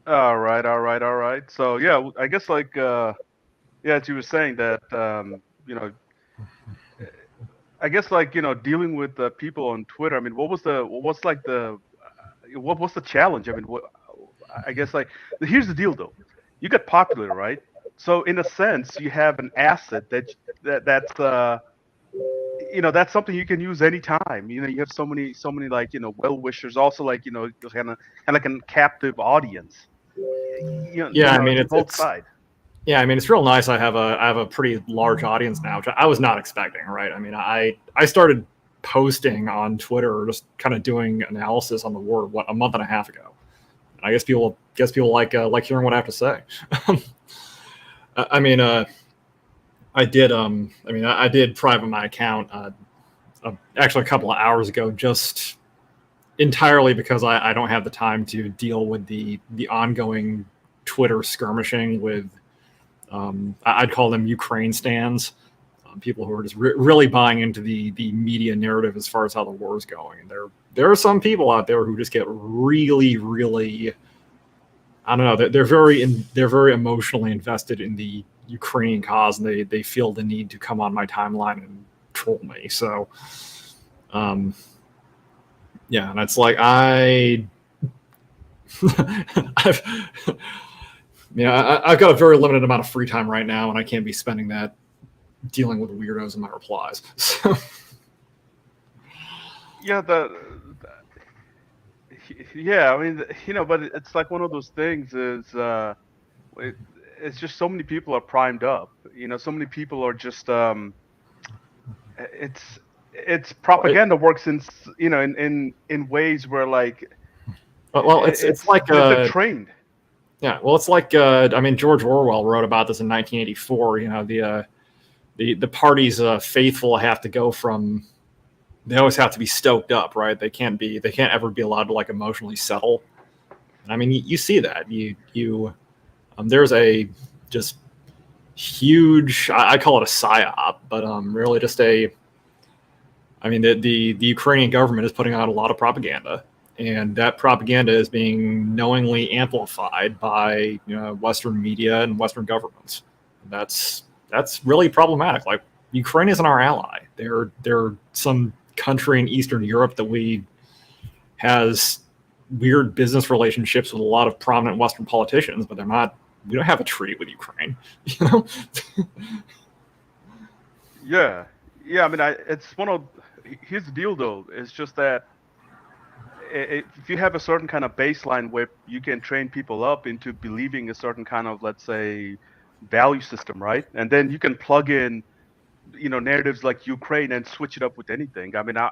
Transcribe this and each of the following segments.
All right, all right, all right. So yeah, I guess like yeah, as you were saying that you know, I guess like dealing with people on Twitter. I mean, what's like what's the challenge? I mean, I guess like here's the deal though. You get popular, right? So in a sense, you have an asset that's something you can use anytime. You have so many like well wishers, also like kind of like a captive audience. Yeah, I mean To both it's sides. yeah, I mean it's real nice. I have a pretty large audience now, which I was not expecting. Right? I mean, I started posting on Twitter, just kind of doing analysis on the war a month and a half ago. And I guess people like hearing what I have to say. I mean, I did private my account actually a couple of hours ago, just entirely because I don't have the time to deal with the ongoing Twitter skirmishing with I'd call them Ukraine stands, people who are just really buying into the media narrative as far as how the war is going. And there are some people out there who just get really really, I don't know, they're very emotionally invested in the Ukrainian cause, and they feel the need to come on my timeline and troll me. So yeah, and it's like I've I've got a very limited amount of free time right now, and I can't be spending that dealing with weirdos in my replies. So Yeah, yeah. I mean, but it's like one of those things. It, it's just so many people are primed up. So many people are just it's propaganda works in ways where like well, it's like they're trained. yeah, well, it's like I mean, George Orwell wrote about this in 1984. The party's faithful have to go from, they always have to be stoked up, right? They can't ever be allowed to like emotionally settle. And I mean, you see that you there's a just huge, I call it a psyop, but really just a, I mean, the Ukrainian government is putting out a lot of propaganda, and that propaganda is being knowingly amplified by Western media and Western governments. That's really problematic. Like, Ukraine isn't our ally. They're some country in Eastern Europe that we has weird business relationships with a lot of prominent Western politicians, but they're not. We don't have a treaty with Ukraine. You know? Yeah, yeah. I mean, it's one of here's the deal though. It's just that if you have a certain kind of baseline where you can train people up into believing a certain kind of, let's say, value system, right? And then you can plug in, narratives like Ukraine and switch it up with anything. I mean, to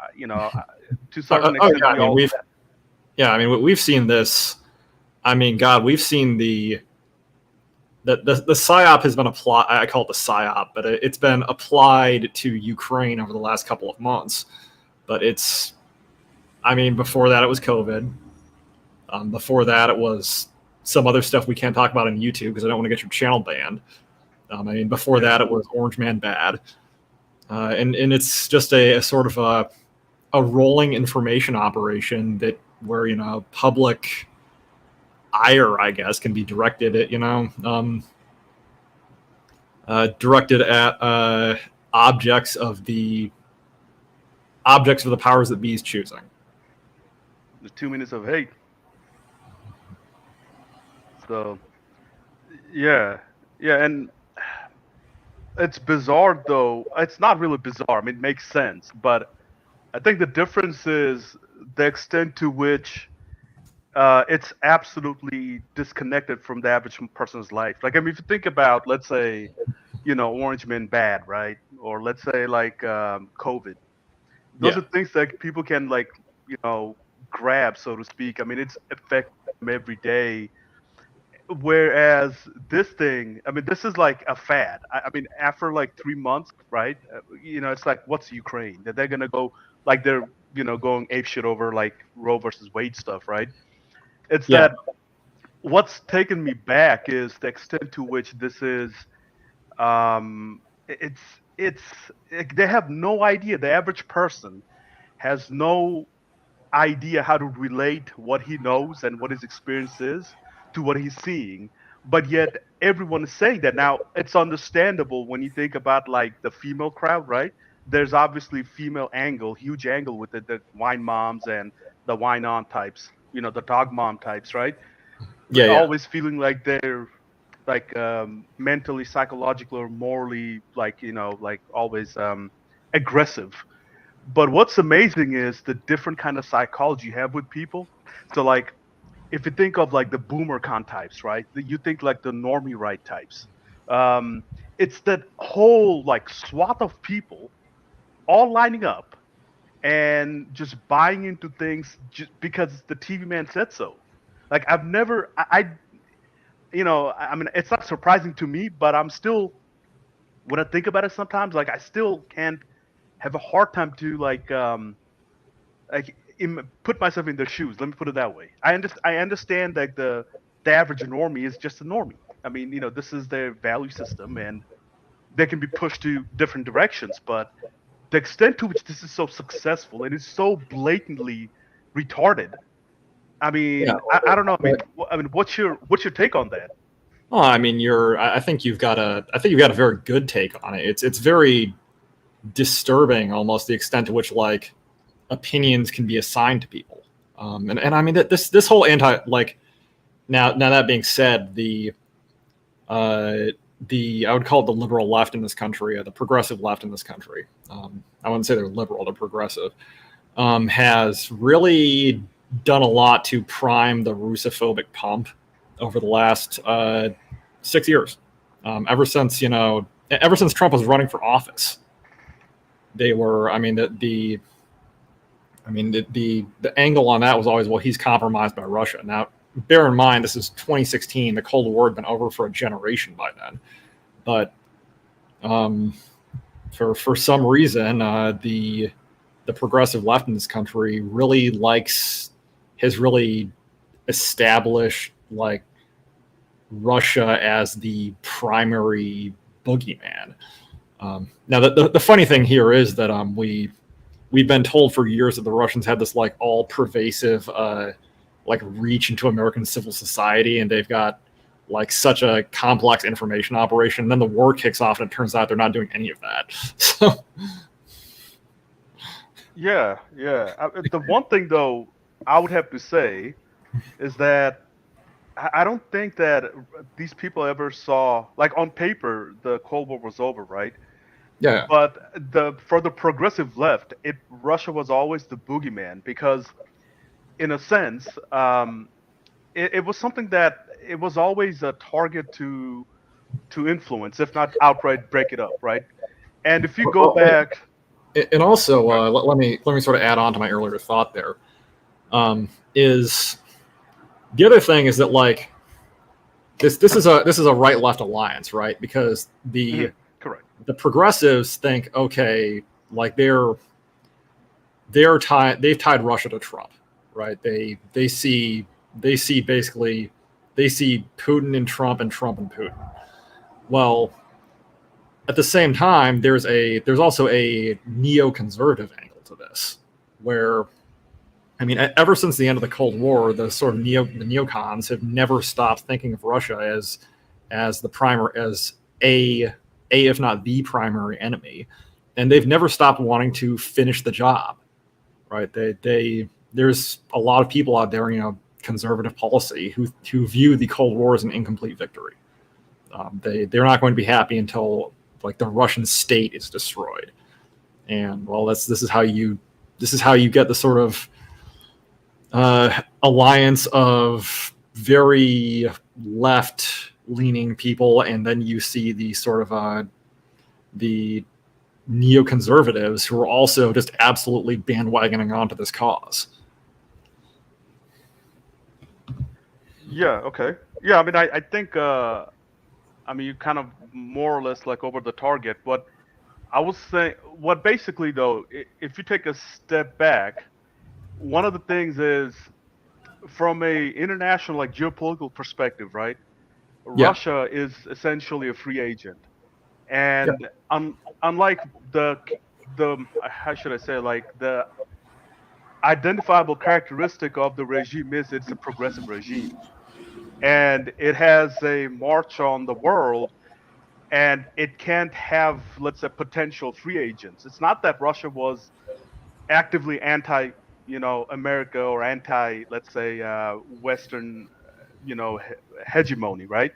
a certain Oh extent, yeah, I we mean all do that. we've seen this. I mean, God, we've seen the psyop has been applied. I call it the psyop, but it's been applied to Ukraine over the last couple of months. But it's, I mean, before that it was COVID. Before that it was some other stuff we can't talk about on YouTube because I don't want to get your channel banned. I mean, before Yeah, that it was Orange Man Bad, and it's just a sort of a rolling information operation that where public ire, I guess, can be directed at directed at objects of the powers that be's choosing. the 2 minutes of hate. So yeah, yeah, and it's bizarre though. It's not really bizarre. I mean, it makes sense, but I think the difference is the extent to which it's absolutely disconnected from the average person's life. Like, I mean, if you think about, let's say, Orange Men Bad, right? Or let's say like COVID. Those Yeah, are things that people can like, grab, so to speak. I mean, it's affecting them every day. Whereas this thing, I mean, this is like a fad. I mean, after like 3 months, right? It's like, what's Ukraine? That they're gonna go like they're going ape shit over like Roe versus Wade stuff, right? It's yeah, that what's taken me back is the extent to which this is it's they have no idea. The average person has no idea how to relate what he knows and what his experience is to what he's seeing, but yet everyone is saying that. Now it's understandable when you think about like the female crowd, right? There's obviously female angle, huge angle with the wine moms and the wine on types, the dog mom types, right? Yeah, yeah. Always feeling like they're like mentally, psychologically, or morally, like like always aggressive. But what's amazing is the different kind of psychology you have with people. So like if you think of like the boomer con types, right? You think like the normie right types. Um, it's that whole like swath of people all lining up and just buying into things just because the TV man said so. Like I've never, I mean, it's not surprising to me, but I'm still, when I think about it sometimes, like I still can't have a hard time to like put myself in their shoes. Let me put it that way. I understand that the average normie is just a normie. I mean, this is their value system, and they can be pushed to different directions. But the extent to which this is so successful and is so blatantly retarded. I Yeah. mean, I don't know. I mean, what's your take on that? Well, I mean, I think you've got a very good take on it. It's very disturbing, almost the extent to which like opinions can be assigned to people. And I mean that this whole anti like now that being said, uh, the I would call it the liberal left in this country, or the progressive left in this country. I wouldn't say they're liberal; they're progressive. Has really done a lot to prime the Russophobic pump over the last 6 years. Ever since Trump was running for office, they were. I mean, the angle on that was always, well, he's compromised by Russia. Now, bear in mind, this is 2016. The Cold War had been over for a generation by then, but for some reason, the progressive left in this country really has really established like Russia as the primary boogeyman. Now, the funny thing here is that we've been told for years that the Russians had this like all pervasive like reach into American civil society, and they've got like such a complex information operation. And then the war kicks off, and it turns out they're not doing any of that. So Yeah, yeah. The one thing though I would have to say is that I don't think that these people ever saw, like on paper, the Cold War was over, right? yeah, But for the progressive left, Russia was always the boogeyman because, in a sense, it was something that it was always a target to influence, if not outright break it up, right? And if you go well, back, and also right, let me sort of add on to my earlier thought there. Is the other thing is that like this is a right left alliance, right? Because mhm, correct, the progressives think, okay, like they've tied Russia to Trump, right? They see basically they see Putin and Trump and Trump and Putin. Well, at the same time, there's also a neoconservative angle to this, where I mean, ever since the end of the Cold War, the sort of the neocons have never stopped thinking of Russia as the primary, as a if not the primary enemy, and they've never stopped wanting to finish the job. Right? There's a lot of people out there, conservative policy, who view the Cold War as an incomplete victory. They're not going to be happy until like the Russian state is destroyed, and well, this is how you get the sort of alliance of very left-leaning people, and then you see the sort of the neoconservatives who are also just absolutely bandwagoning onto this cause. yeah, okay, yeah. I mean, I think I mean you kind of more or less like over the target. What I was saying, what basically though, if you take a step back, one of the things is from a international like geopolitical perspective, right? Yeah, Russia is essentially a free agent, yeah, and unlike the how should I say, like the identifiable characteristic of the regime is it's a progressive regime. and it has a march on the world, and it can't have, let's say, potential free agents. It's not that Russia was actively anti, America, or anti, let's say, Western, hegemony, right?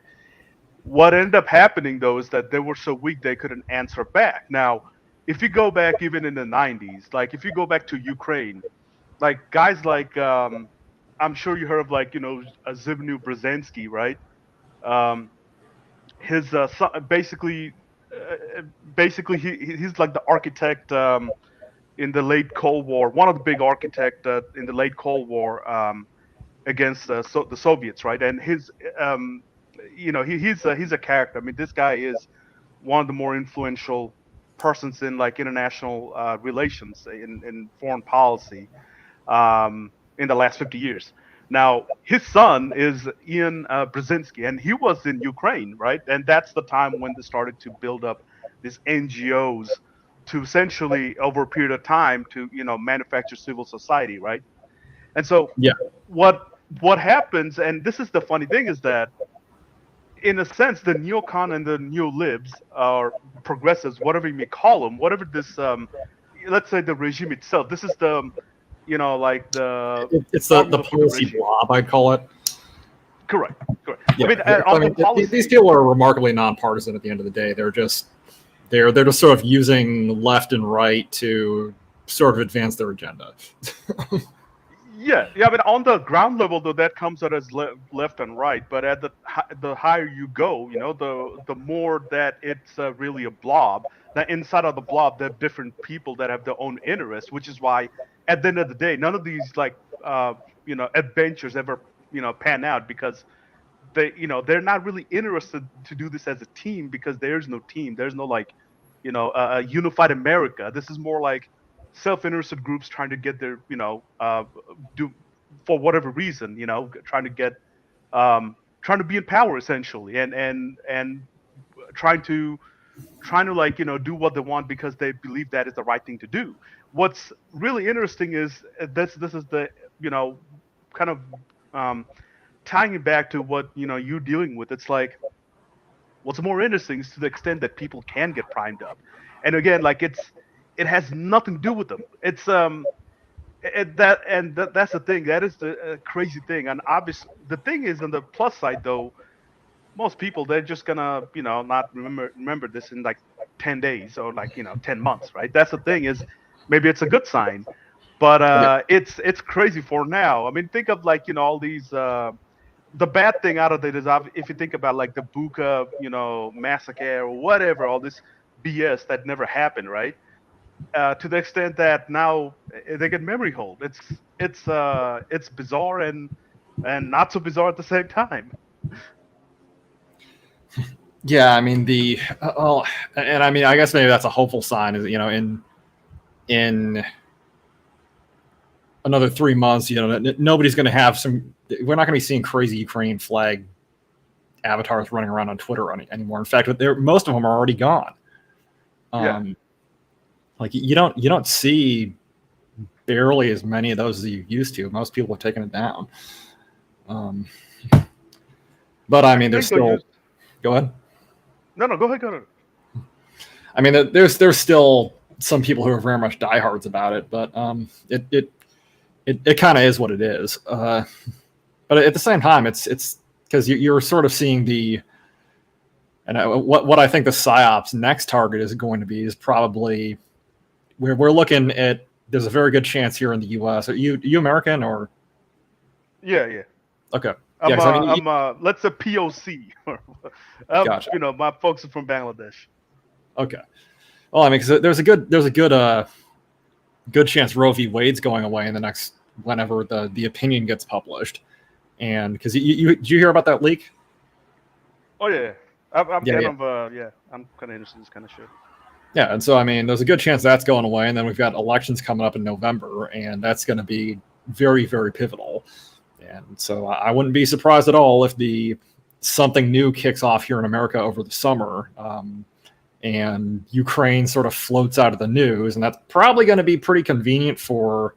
What ended up happening though is that they were so weak they couldn't answer back. Now, if you go back even in the 90s, like if you go back to Ukraine, like guys like I'm sure you heard of, like, Zbigniew Brzezinski, right? Um, his son, basically he's like the architect in the late Cold War, one of the big architect in the late Cold War, against the Soviets, right? And his, he's a character. I mean, this guy is one of the more influential persons in like international relations, in foreign policy, in the last 50 years. Now, his son is Ian Brzezinski, and he was in Ukraine, right? And that's the time when they started to build up these NGOs to essentially, over a period of time, to manufacture civil society, right? And so Yeah. what what happens, and this is the funny thing, is that in a sense, the neocon and the neolibs, or progressives, whatever you may call them, whatever this, let's say the regime itself, this is the, like the It's the formula for the policy regime. blob, I'd call it. Correct, correct. I Yeah, mean, I on the mean, these policy, people are remarkably nonpartisan at the end of the day. They're just sort of using left and right to sort of advance their agenda. yeah. I mean, on the ground level, though, that comes out as left and right. But at the higher you go, the more that it's really a blob. Now, inside of the blob, there are different people that have their own interests, which is why, at the end of the day, none of these, like, adventures ever pan out, because they're not really interested to do this as a team, because there's no team. There's no, like, a unified America. This is more like self-interested groups trying to get their, do, for whatever reason, trying to get, trying to be in power, essentially, and trying to like, do what they want because they believe that is the right thing to do. What's really interesting is, this is the, kind of, um, tying it back to what you're dealing with. It's like, what's more interesting is to the extent that people can get primed up, and again, like, it has nothing to do with them. It's that's the thing. That is the crazy thing. And obviously, the thing is, on the plus side, though, most people, they're just gonna, not remember this in like 10 days, or like, 10 months, right? That's the thing, is maybe it's a good sign, but Yeah. it's crazy for now. I mean, think of, like, all these, the bad thing out of it is, if you think about, like, the Buka, massacre, or whatever, all this BS that never happened, right? To the extent that now they get memory hold. It's bizarre, and not so bizarre at the same time. Yeah, I mean well, and I mean, I guess maybe that's a hopeful sign. Is in another 3 months, nobody's going to have some. We're not going to be seeing crazy Ukraine flag avatars running around on Twitter anymore. In fact, most of them are already gone. Yeah. Like you don't see barely as many of those as you used to. Most people have taken it down. But I mean, I there's think they'll still. use. Go ahead. No, go ahead, go ahead. I mean, there's still some people who are very much diehards about it, but it kind of is what it is. But at the same time, it's because you're sort of seeing what I think the psyops next target is going to be is probably we're looking at. There's a very good chance here in the U.S. Are you American or? Yeah, yeah. Okay. Yeah, 'cause I mean, Let's say POC. Gotcha. My folks are from Bangladesh. Okay. Well, I mean, because there's a good chance Roe v. Wade's going away in the next whenever the opinion gets published, and because did you hear about that leak? Oh yeah, I'm Yeah, kind yeah, of I'm kind of interested in this kind of shit. yeah. And so I mean, there's a good chance that's going away, and then we've got elections coming up in November, and that's going to be very, very pivotal. And so I wouldn't be surprised at all if something new kicks off here in America over the summer. And Ukraine sort of floats out of the news, and that's probably going to be pretty convenient for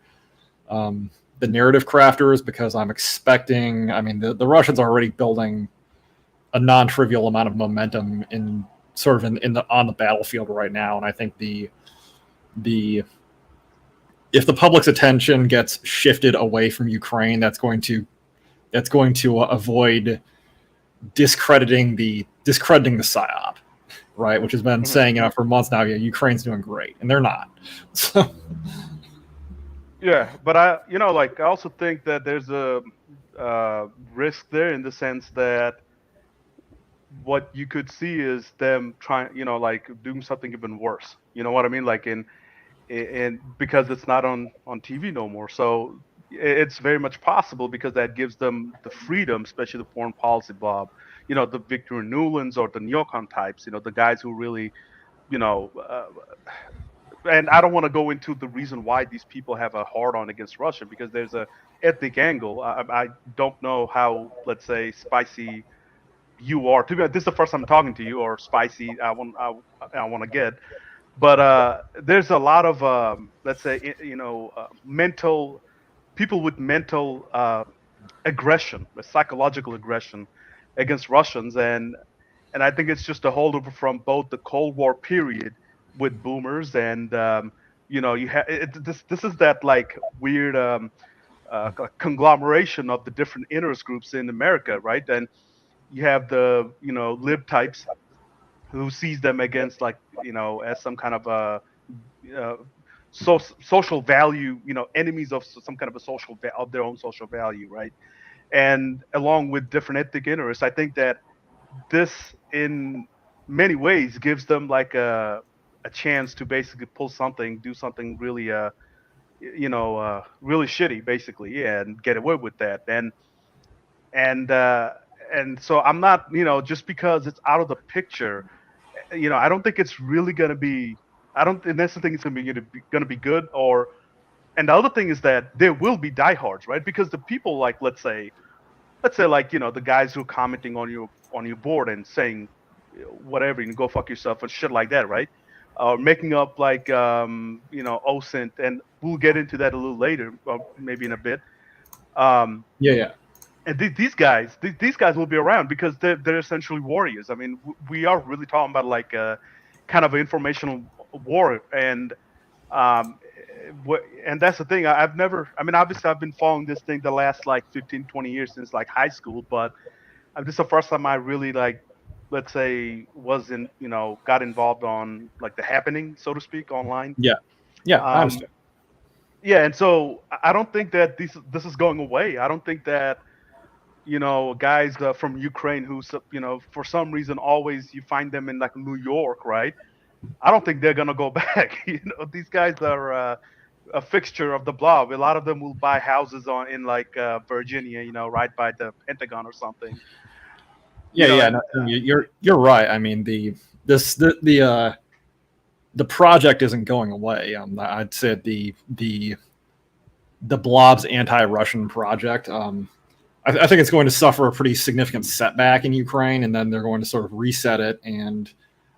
the narrative crafters, because I'm expecting. I mean, the Russians are already building a non-trivial amount of momentum in sort of in the on the battlefield right now, and I think the if the public's attention gets shifted away from Ukraine, that's going to avoid discrediting the psyop, right? Which has been saying, for months now, yeah, Ukraine's doing great, and they're not. So, Yeah, but I, like I also think that there's a risk there in the sense that what you could see is them trying, like doing something even worse. You know what I mean? Like because it's not on TV no more. So it's very much possible because that gives them the freedom, especially the foreign policy blob. The Victor Newlands or the neocon types. The guys who really, you know, uh, and I don't want to go into the reason why these people have a hard on against Russia because there's a ethnic angle. I don't know how, let's say, spicy you are. To be honest, this is the first time I'm talking to you, or spicy. I want to get, but there's a lot of let's say, mental people with mental aggression, psychological aggression against Russians, and I think it's just a holdover from both the Cold War period with boomers and you have this is that like weird conglomeration of the different interest groups in America, right? And you have the lib types who sees them against like as some kind of uh, social value, enemies of some kind of a of their own social value, right? And along with different ethnic interests, I think that this in many ways gives them like a chance to basically do something really really shitty basically, and get away with that. And and so I'm not, just because it's out of the picture, I don't think it's really going to be, I don't necessarily think it's going to be good. Or and the other thing is that there will be diehards, right? Because the people, like, let's say like the guys who are commenting on your board and saying whatever, go fuck yourself and shit like that, right? Or making up like OSINT, and we'll get into that a little later, maybe in a bit. Um, yeah. and these guys will be around because they're essentially warriors. I mean, we are really talking about like a kind of informational war, and and that's the thing. I've never, I mean, obviously I've been following this thing the last like 15, 20 years since like high school, but this is the first time I really, like, let's say, got involved on like the happening, so to speak, online. Yeah, yeah, I Um, understand. yeah, and so I don't think that this is going away. I don't think that guys from Ukraine who, for some reason always you find them in like New York, right? I don't think they're gonna go back. These guys are a fixture of the blob. A lot of them will buy houses in like Virginia, right by the Pentagon or something. Yeah. And No, you're right. I mean, this the project isn't going away. I'd say the blob's anti-Russian project. I think it's going to suffer a pretty significant setback in Ukraine, and then they're going to sort of reset it. And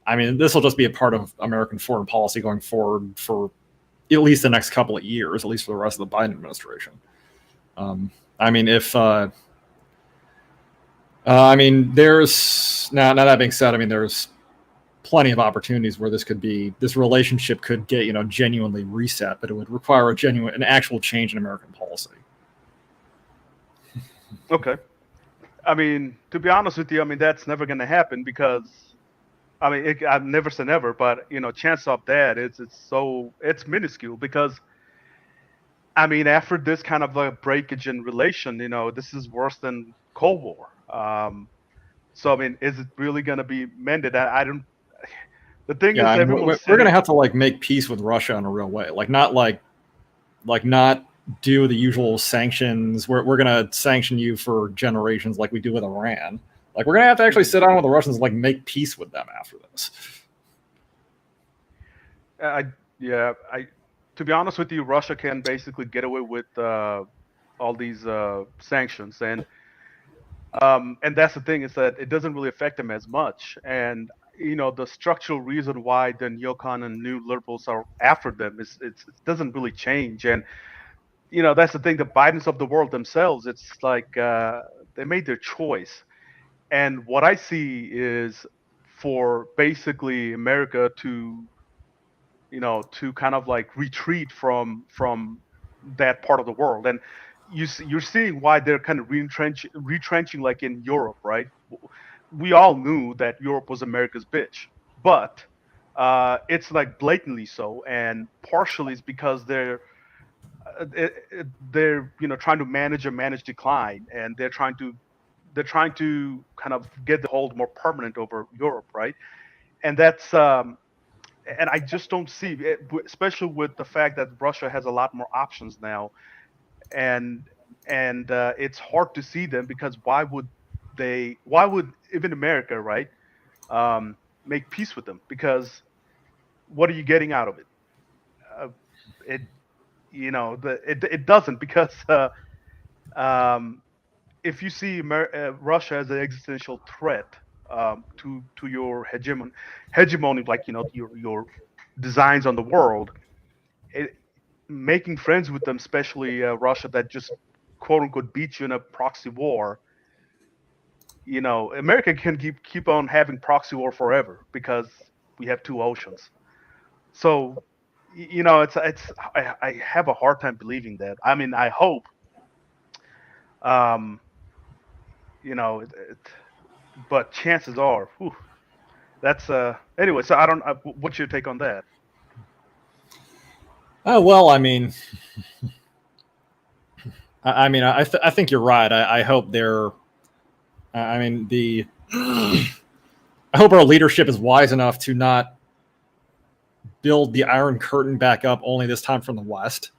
I mean, this will just be a part of American foreign policy going forward for at least the next couple of years, at least for the rest of the Biden administration. I mean, if I mean, there's now that being said, I mean, there's plenty of opportunities where this relationship could get genuinely reset, but it would require an actual change in American policy. okay, I mean, to be honest with you, I mean that's never gonna happen because I mean I've never said never, but chance of that it's minuscule because I mean after this kind of a breakage in relation, this is worse than Cold War. So I mean, is it really gonna be mended? I don't. The thing Yeah, is, I mean, everyone's we're going to sitting. have to like make peace with Russia in a real way, like not do the usual sanctions. We're going to sanction you for generations, like we do with Iran. Like we're going to have to actually sit down with the Russians, and, like make peace with them after this. I yeah. I To be honest with you, Russia can basically get away with all these sanctions, and that's the thing is that it doesn't really affect them as much. And the structural reason why the neocon and new liberals are after them it doesn't really change. And that's the thing. The Bidens of the world themselves, it's like they made their choice. And what I see is for basically America to, to kind of like retreat from that part of the world. And you're seeing why they're kind of retrenching like in Europe, right? We all knew that Europe was America's bitch, but it's like blatantly so, and partially it's because they're trying to manage decline, and they're trying to kind of get the hold more permanent over Europe, right? And that's and I just don't see it, especially with the fact that Russia has a lot more options now, and it's hard to see them, because why would even America, right, make peace with them? Because what are you getting out of it? Uh, it it doesn't, because um, if you see Russia as an existential threat, to your hegemony, like your designs on the world, it, making friends with them, especially Russia, that just quote unquote beat you in a proxy war. America can keep on having proxy war forever, because we have two oceans. So, I have a hard time believing that. I mean, I hope, um, but chances are, whew, that's anyway. So I don't. What's your take on that? Oh well, I mean, I think you're right. I hope they're. I mean, the. I hope our leadership is wise enough to not build the Iron Curtain back up, only this time from the West.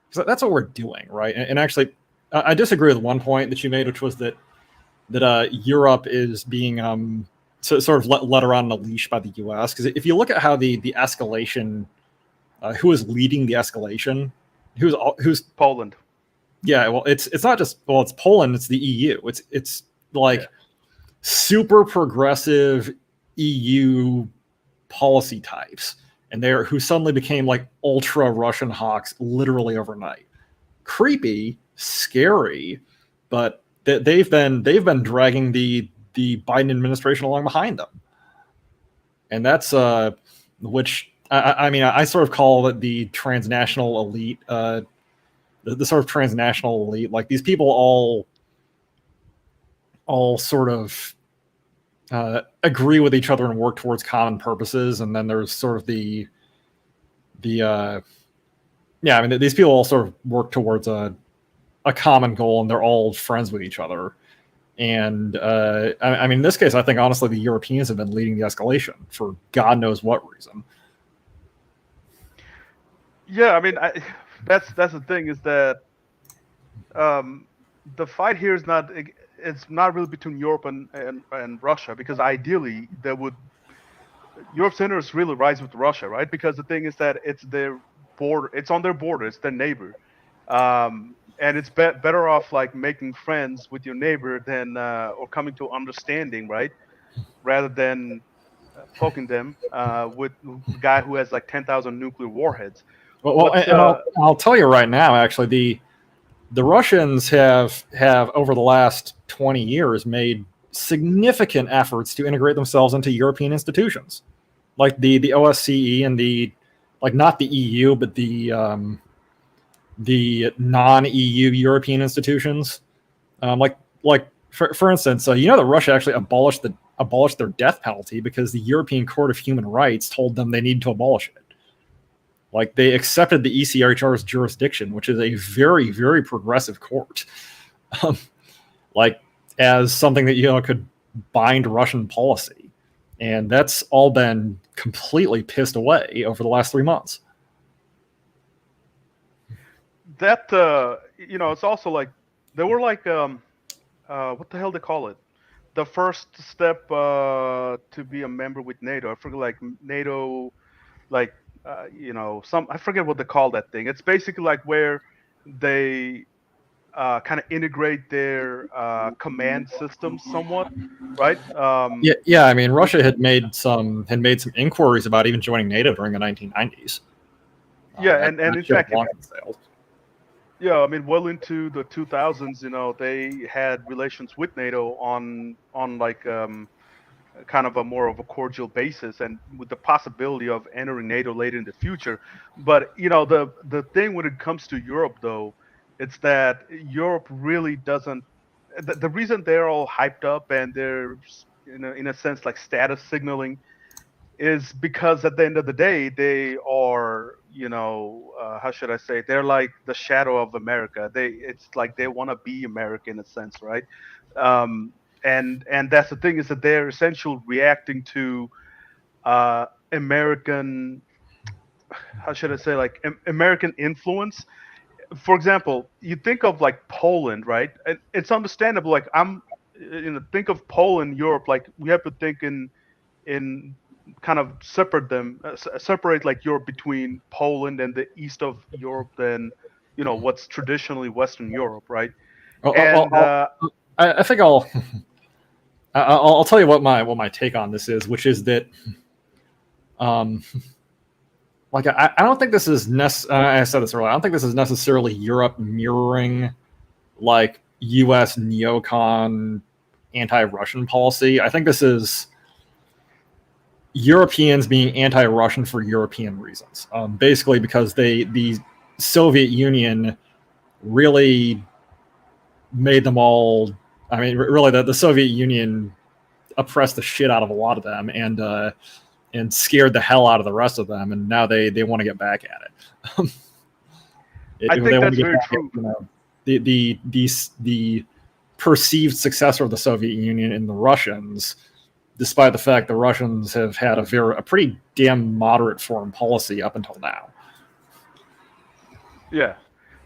Because that's what we're doing, right? And actually, I disagree with one point that you made, which was that Europe is being sort of let around on a leash by the U.S. Because if you look at how the escalation, who is leading the escalation, who's Poland. Yeah, well, it's not just, well, it's Poland, it's the EU. It's like super progressive EU policy types, and who suddenly became like ultra Russian hawks literally overnight. Creepy, scary, but they've been dragging the Biden administration along behind them, and that's which I mean, I sort of call it the transnational elite. The sort of transnational elite, like these people all sort of agree with each other and work towards common purposes, and then there's sort of I mean, these people all sort of work towards a common goal, and they're all friends with each other. And I mean, in this case, I think honestly the Europeans have been leading the escalation for God knows what reason. Yeah, I mean, that's the thing, is that the fight here is not, it's not really between Europe and Russia, because ideally Europe's interests really rise with Russia, right? Because the thing is that it's their border, it's on their border, it's their neighbor, and it's better off like making friends with your neighbor than or coming to understanding, right? Rather than poking them with the guy who has like 10,000 nuclear warheads. Well, and I'll tell you right now, actually, the Russians have over the last 20 years made significant efforts to integrate themselves into European institutions, like the OSCE and not the EU, but the non-EU European institutions. For instance, that Russia actually abolished their death penalty because the European Court of Human Rights told them they needed to abolish it. Like, they accepted the ECHR's jurisdiction, which is a very, very progressive court, as something that could bind Russian policy, and that's all been completely pissed away over the last 3 months. That it's also like they were like what the hell they call it? The first step to be a member with NATO. I forget, like NATO, like I forget what they call that thing. It's basically like where they kind of integrate their command systems somewhat, right? Yeah. I mean, Russia had made some inquiries about even joining NATO during the 1990s. Yeah, and in fact, Yeah, I mean, well into the 2000s, they had relations with NATO on like kind of a more of a cordial basis, and with the possibility of entering NATO later in the future. But the thing when it comes to Europe, though, it's that Europe really doesn't. The reason they're all hyped up and they're in a sense like status signaling is because at the end of the day they are, how should I say, they're like the shadow of America. It's like they want to be America in a sense, right? um and that's the thing, is that they're essentially reacting to American, how should I say, like American influence. For example, you think of like Poland, right? And it's understandable, like think of Poland, Europe, like we have to think in kind of separate like Europe between Poland and the east of Europe than what's traditionally Western Europe, right? Well, And I think I'll tell you what my take on this is, which is that um, like I don't think this is I said this earlier. I don't think this is necessarily Europe mirroring like U.S. neocon anti-Russian policy. I think this is Europeans being anti-Russian for European reasons, basically because the Soviet Union really made them all. I mean, really, the Soviet Union oppressed the shit out of a lot of them and scared the hell out of the rest of them, and now they want to get back at it. I They think want to that's get very back at true. the perceived successor of the Soviet Union in the Russians, despite the fact the Russians have had a pretty damn moderate foreign policy up until now. Yeah.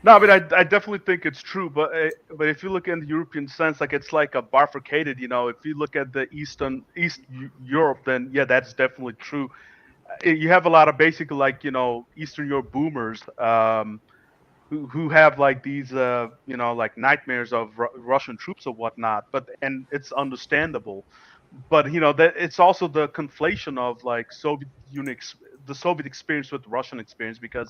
No, I mean, I definitely think it's true, but if you look in the European sense, like it's like a bifurcated. If you look at the Europe, then yeah, that's definitely true. You have a lot of basically like Eastern Europe boomers, who have like these like nightmares of Russian troops or whatnot. But and it's understandable, but that it's also the conflation of like the Soviet experience with the Russian experience, because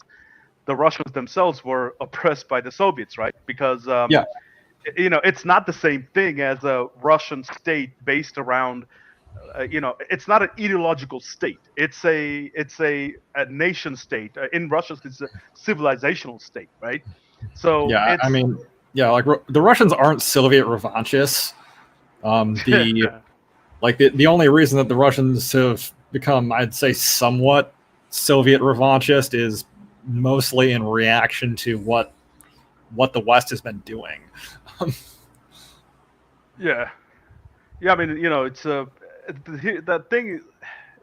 the Russians themselves were oppressed by the Soviets, right? Because Yeah, it's not the same thing as a Russian state based around it's not an ideological state. It's a nation state. In Russia, it's a civilizational state, right? So yeah. I it's mean, yeah, like the Russians aren't Soviet revanchists. The yeah, like the only reason that the Russians have become, I'd say, somewhat Soviet revanchist is mostly in reaction to what the West has been doing. yeah. I mean, it's the thing.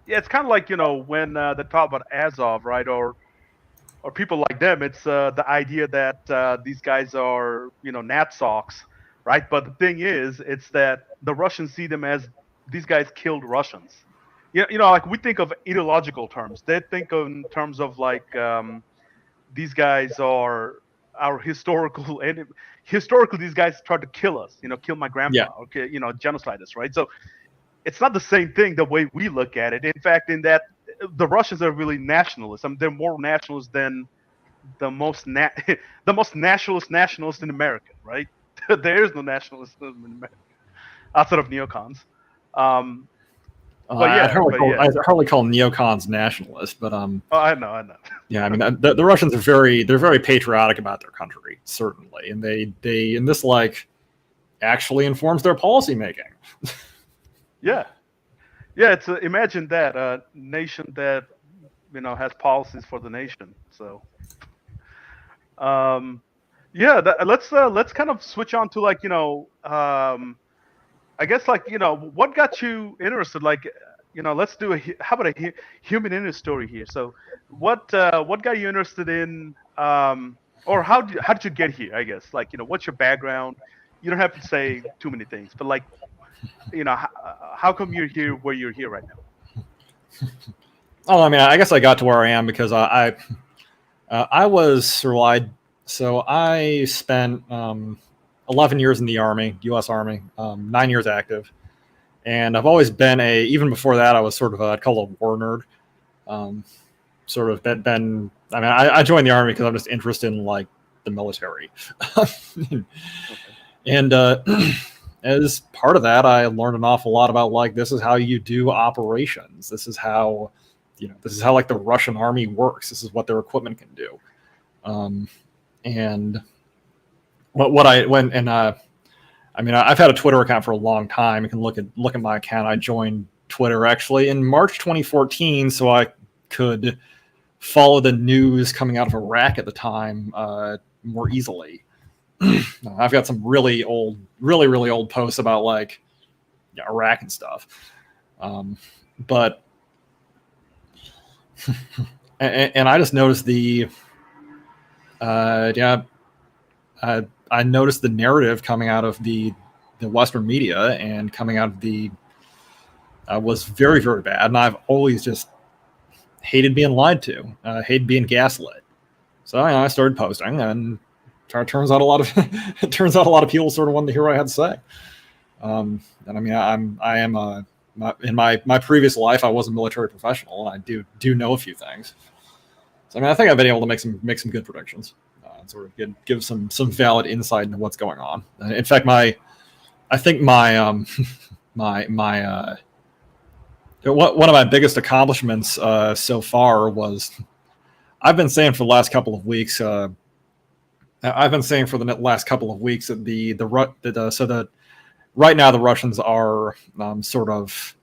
Yeah, it's kind of like when they talk about Azov, right? Or people like them. It's the idea that these guys are Nat socks, right? But the thing is, it's that the Russians see them as these guys killed Russians. Yeah, like we think of ideological terms. They think in terms of like these guys are our historical and historically these guys tried to kill us. Kill my Yeah, grandpa. Okay, genocide us, right? So it's not the same thing the way we look at it. In fact, in that the Russians are really nationalists. I mean, they're more nationalists than the most the most nationalist in America, right? There is no nationalism in America outside of neocons. Um, but yeah, but yeah. I'd hardly call neocons nationalist, but Oh, I know. yeah, I mean the Russians are they're very patriotic about their country, certainly, and they and this like actually informs their policy making. Yeah, yeah. Imagine that a nation that has policies for the nation. So um, yeah, let's kind of switch on to like I guess like what got you interested? Like let's do how about a human interest story here. So what got you interested in or how did you get here? I guess like what's your background? You don't have to say too many things, but like how come you're here where you're here right now? Oh, I mean, I guess I got to where I am because I was relied. So I spent 11 years in the Army, U.S. Army, 9 years active, and I've always been even before that I was sort of I'd call a war nerd. Sort of been I mean, I joined the Army because I'm just interested in like the military. And as part of that, I learned an awful lot about like this is how you do operations. This is how like the Russian army works. This is what their equipment can do. And I've had a Twitter account for a long time. You can look at my account. I joined Twitter actually in March 2014, so I could follow the news coming out of Iraq at the time more easily. I've got some really old posts about like Iraq and stuff, but and I just noticed I noticed the narrative coming out of the Western media and coming out of the was very, very bad, and I've always just hated being lied to, hated being gaslit. So I started posting, and it turns out a lot of people sort of wanted to hear what I had to say. And I mean, I am in my previous life, I was a military professional, and I do know a few things. So I mean, I think I've been able to make some good predictions, and sort of give some valid insight into what's going on. In fact, one of my biggest accomplishments so far was I've been saying for the last couple of weeks. I've been saying for the last couple of weeks that right now the Russians are sort of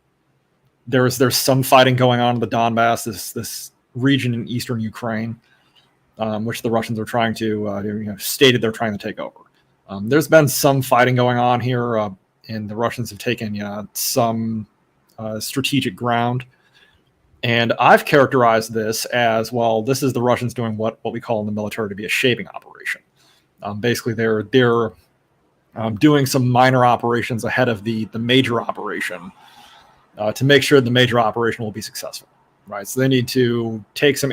there's some fighting going on in the Donbass, this region in eastern Ukraine, which the Russians are trying to stated they're trying to take over. There's been some fighting going on here, and the Russians have taken some strategic ground. And I've characterized this as, well, this is the Russians doing what we call in the military to be a shaping operation. Basically, they're doing some minor operations ahead of the major operation to make sure the major operation will be successful. Right, so they need to take some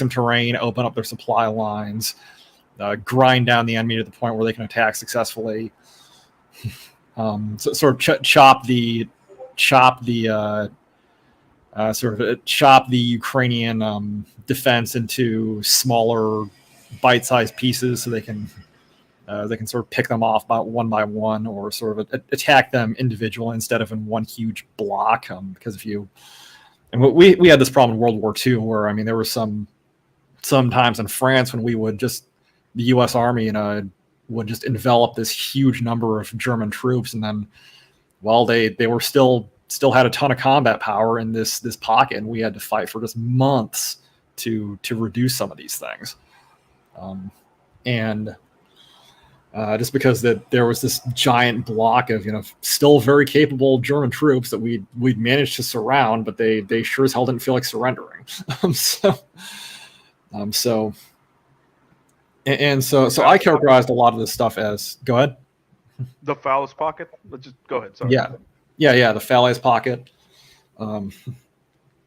terrain, open up their supply lines, grind down the enemy to the point where they can attack successfully. Sort of chop the Ukrainian defense into smaller, bite-sized pieces, so they can sort of pick them off about one by one, or sort of attack them individually instead of in one huge block. Because we had this problem in World War II, where there were some times in France when the U.S. Army would just envelop this huge number of German troops, and then they were still had a ton of combat power in this pocket, and we had to fight for just months to reduce some of these things. Just because there was this giant block of still very capable German troops that we'd managed to surround, but they sure as hell didn't feel like surrendering. So I characterized a lot of this stuff as, go ahead. The Phallus pocket. Let's just go ahead. Sorry. Yeah. The Phallus pocket,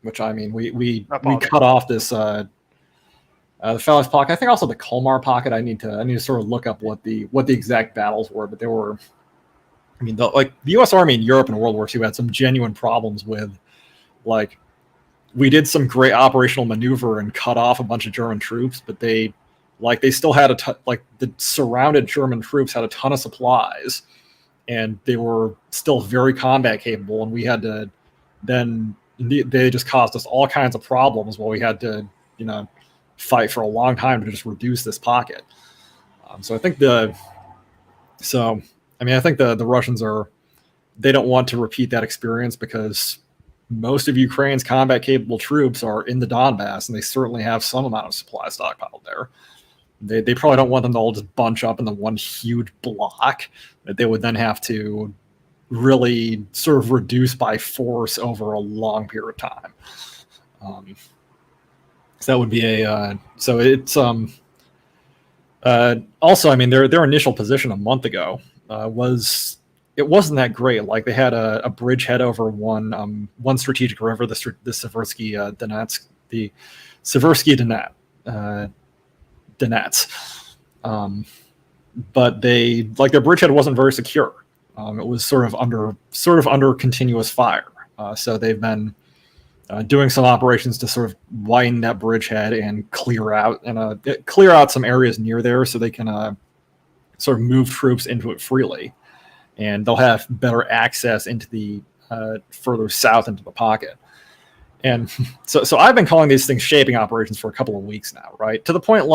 which we cut off this. The Phallus pocket. I think also the Colmar pocket. I need to sort of look up what the exact battles were, but there were. The U.S. Army in Europe in World War II had some genuine problems with, like, we did some great operational maneuver and cut off a bunch of German troops, but they still had the surrounded German troops had a ton of supplies, and they were still very combat capable, and we had to they just caused us all kinds of problems while we had to fight for a long time to just reduce this pocket. So I think the Russians they don't want to repeat that experience, because most of Ukraine's combat capable troops are in the Donbass, and they certainly have some amount of supply stockpiled there. They probably don't want them to all just bunch up in the one huge block that they would then have to really sort of reduce by force over a long period of time. So that would be so it's also, their initial position a month ago wasn't that great. Like, they had a bridgehead over one strategic river, the Seversky Donetsk, the Seversky Donets. But their bridgehead wasn't very secure. It was sort of under continuous fire. So they've been doing some operations to sort of widen that bridgehead and clear out some areas near there so they can sort of move troops into it freely, and they'll have better access into the further south into the pocket. And so I've been calling these things shaping operations for a couple of weeks now, right? To the point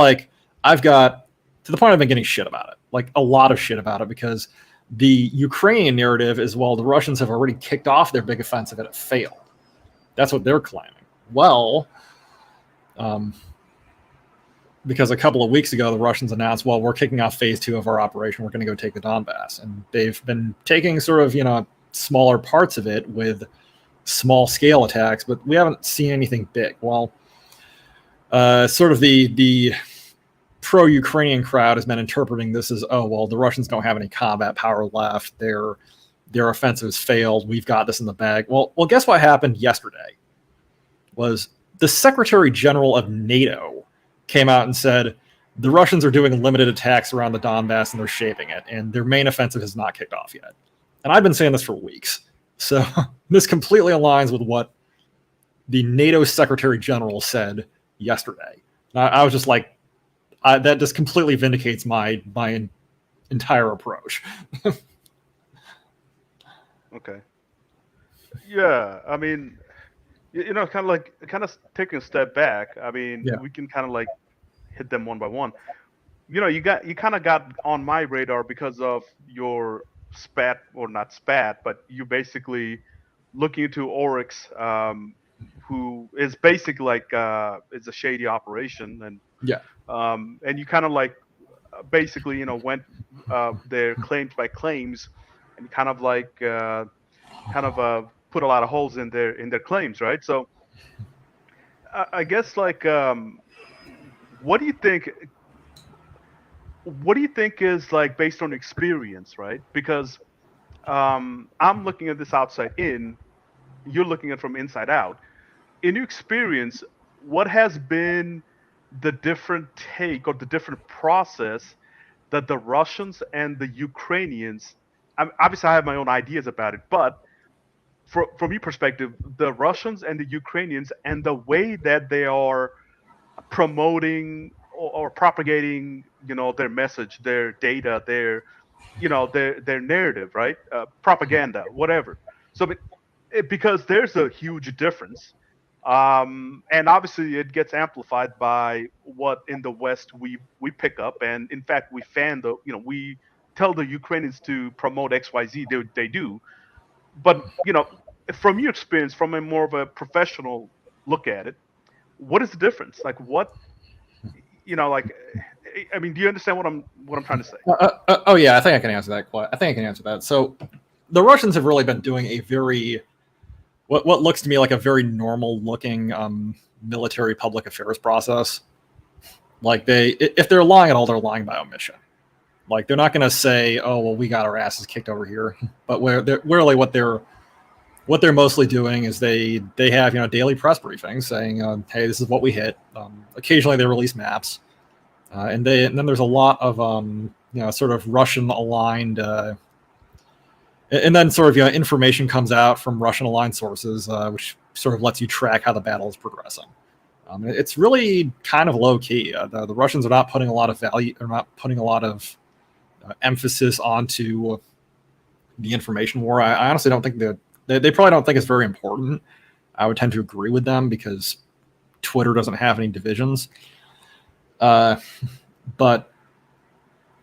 I've been getting shit about it, like a lot of shit about it, because the Ukrainian narrative is, well, the Russians have already kicked off their big offensive and it failed. That's what they're claiming. Well, because a couple of weeks ago, the Russians announced, well, we're kicking off phase 2 of our operation. We're going to go take the Donbass. And they've been taking sort of, smaller parts of it with small scale attacks, but we haven't seen anything big. Well, sort of the pro-Ukrainian crowd has been interpreting this as, oh, well, the Russians don't have any combat power left. Their offensives failed. We've got this in the bag. Well, guess what happened yesterday? Was the Secretary General of NATO came out and said the Russians are doing limited attacks around the Donbass and they're shaping it, and their main offensive has not kicked off yet. And I've been saying this for weeks. So this completely aligns with what the NATO Secretary General said yesterday. I was just like, that just completely vindicates my entire approach. Okay. Yeah, I mean, kind of taking a step back. I mean, Yeah. we can kind of like hit them one by one. You kind of got on my radar because of your spat, or not spat, but you basically looking into Oryx, who is basically like it's a shady operation, and Yeah. and you kind of like basically went their claims by claims, and kind of like put a lot of holes in their claims, right? So I guess like what do you think? What do you think is like based on experience, right? Because I'm looking at this outside in, you're looking at it from inside out. In your experience, what has been the different take or the different process that the Russians and the Ukrainians? Obviously, I have my own ideas about it, but from your perspective, the Russians and the Ukrainians and the way that they are promoting or propagating, their message, their data, their narrative, right? Propaganda, whatever. So, because there's a huge difference, and obviously it gets amplified by what in the West we pick up, and in fact we tell the Ukrainians to promote XYZ, they do, but from your experience, from a more of a professional look at it, what is the difference? Like what, like, I mean, do you understand what I'm trying to say? Oh yeah, I think I can answer that. I think I can answer that. So the Russians have really been doing a very what looks to me like a very normal looking military public affairs process. Like if they're lying at all, they're lying by omission. Like they're not going to say, "Oh, well, we got our asses kicked over here," but really what they're mostly doing is they have daily press briefings saying, "Hey, this is what we hit." Occasionally they release maps, and then there's a lot of sort of Russian aligned. And then sort of information comes out from Russian aligned sources, which sort of lets you track how the battle is progressing. It's really kind of low key. The Russians are not putting a lot of value, or not putting a lot of emphasis onto the information war. I honestly don't think that they probably don't think it's very important. I would tend to agree with them because Twitter doesn't have any divisions. But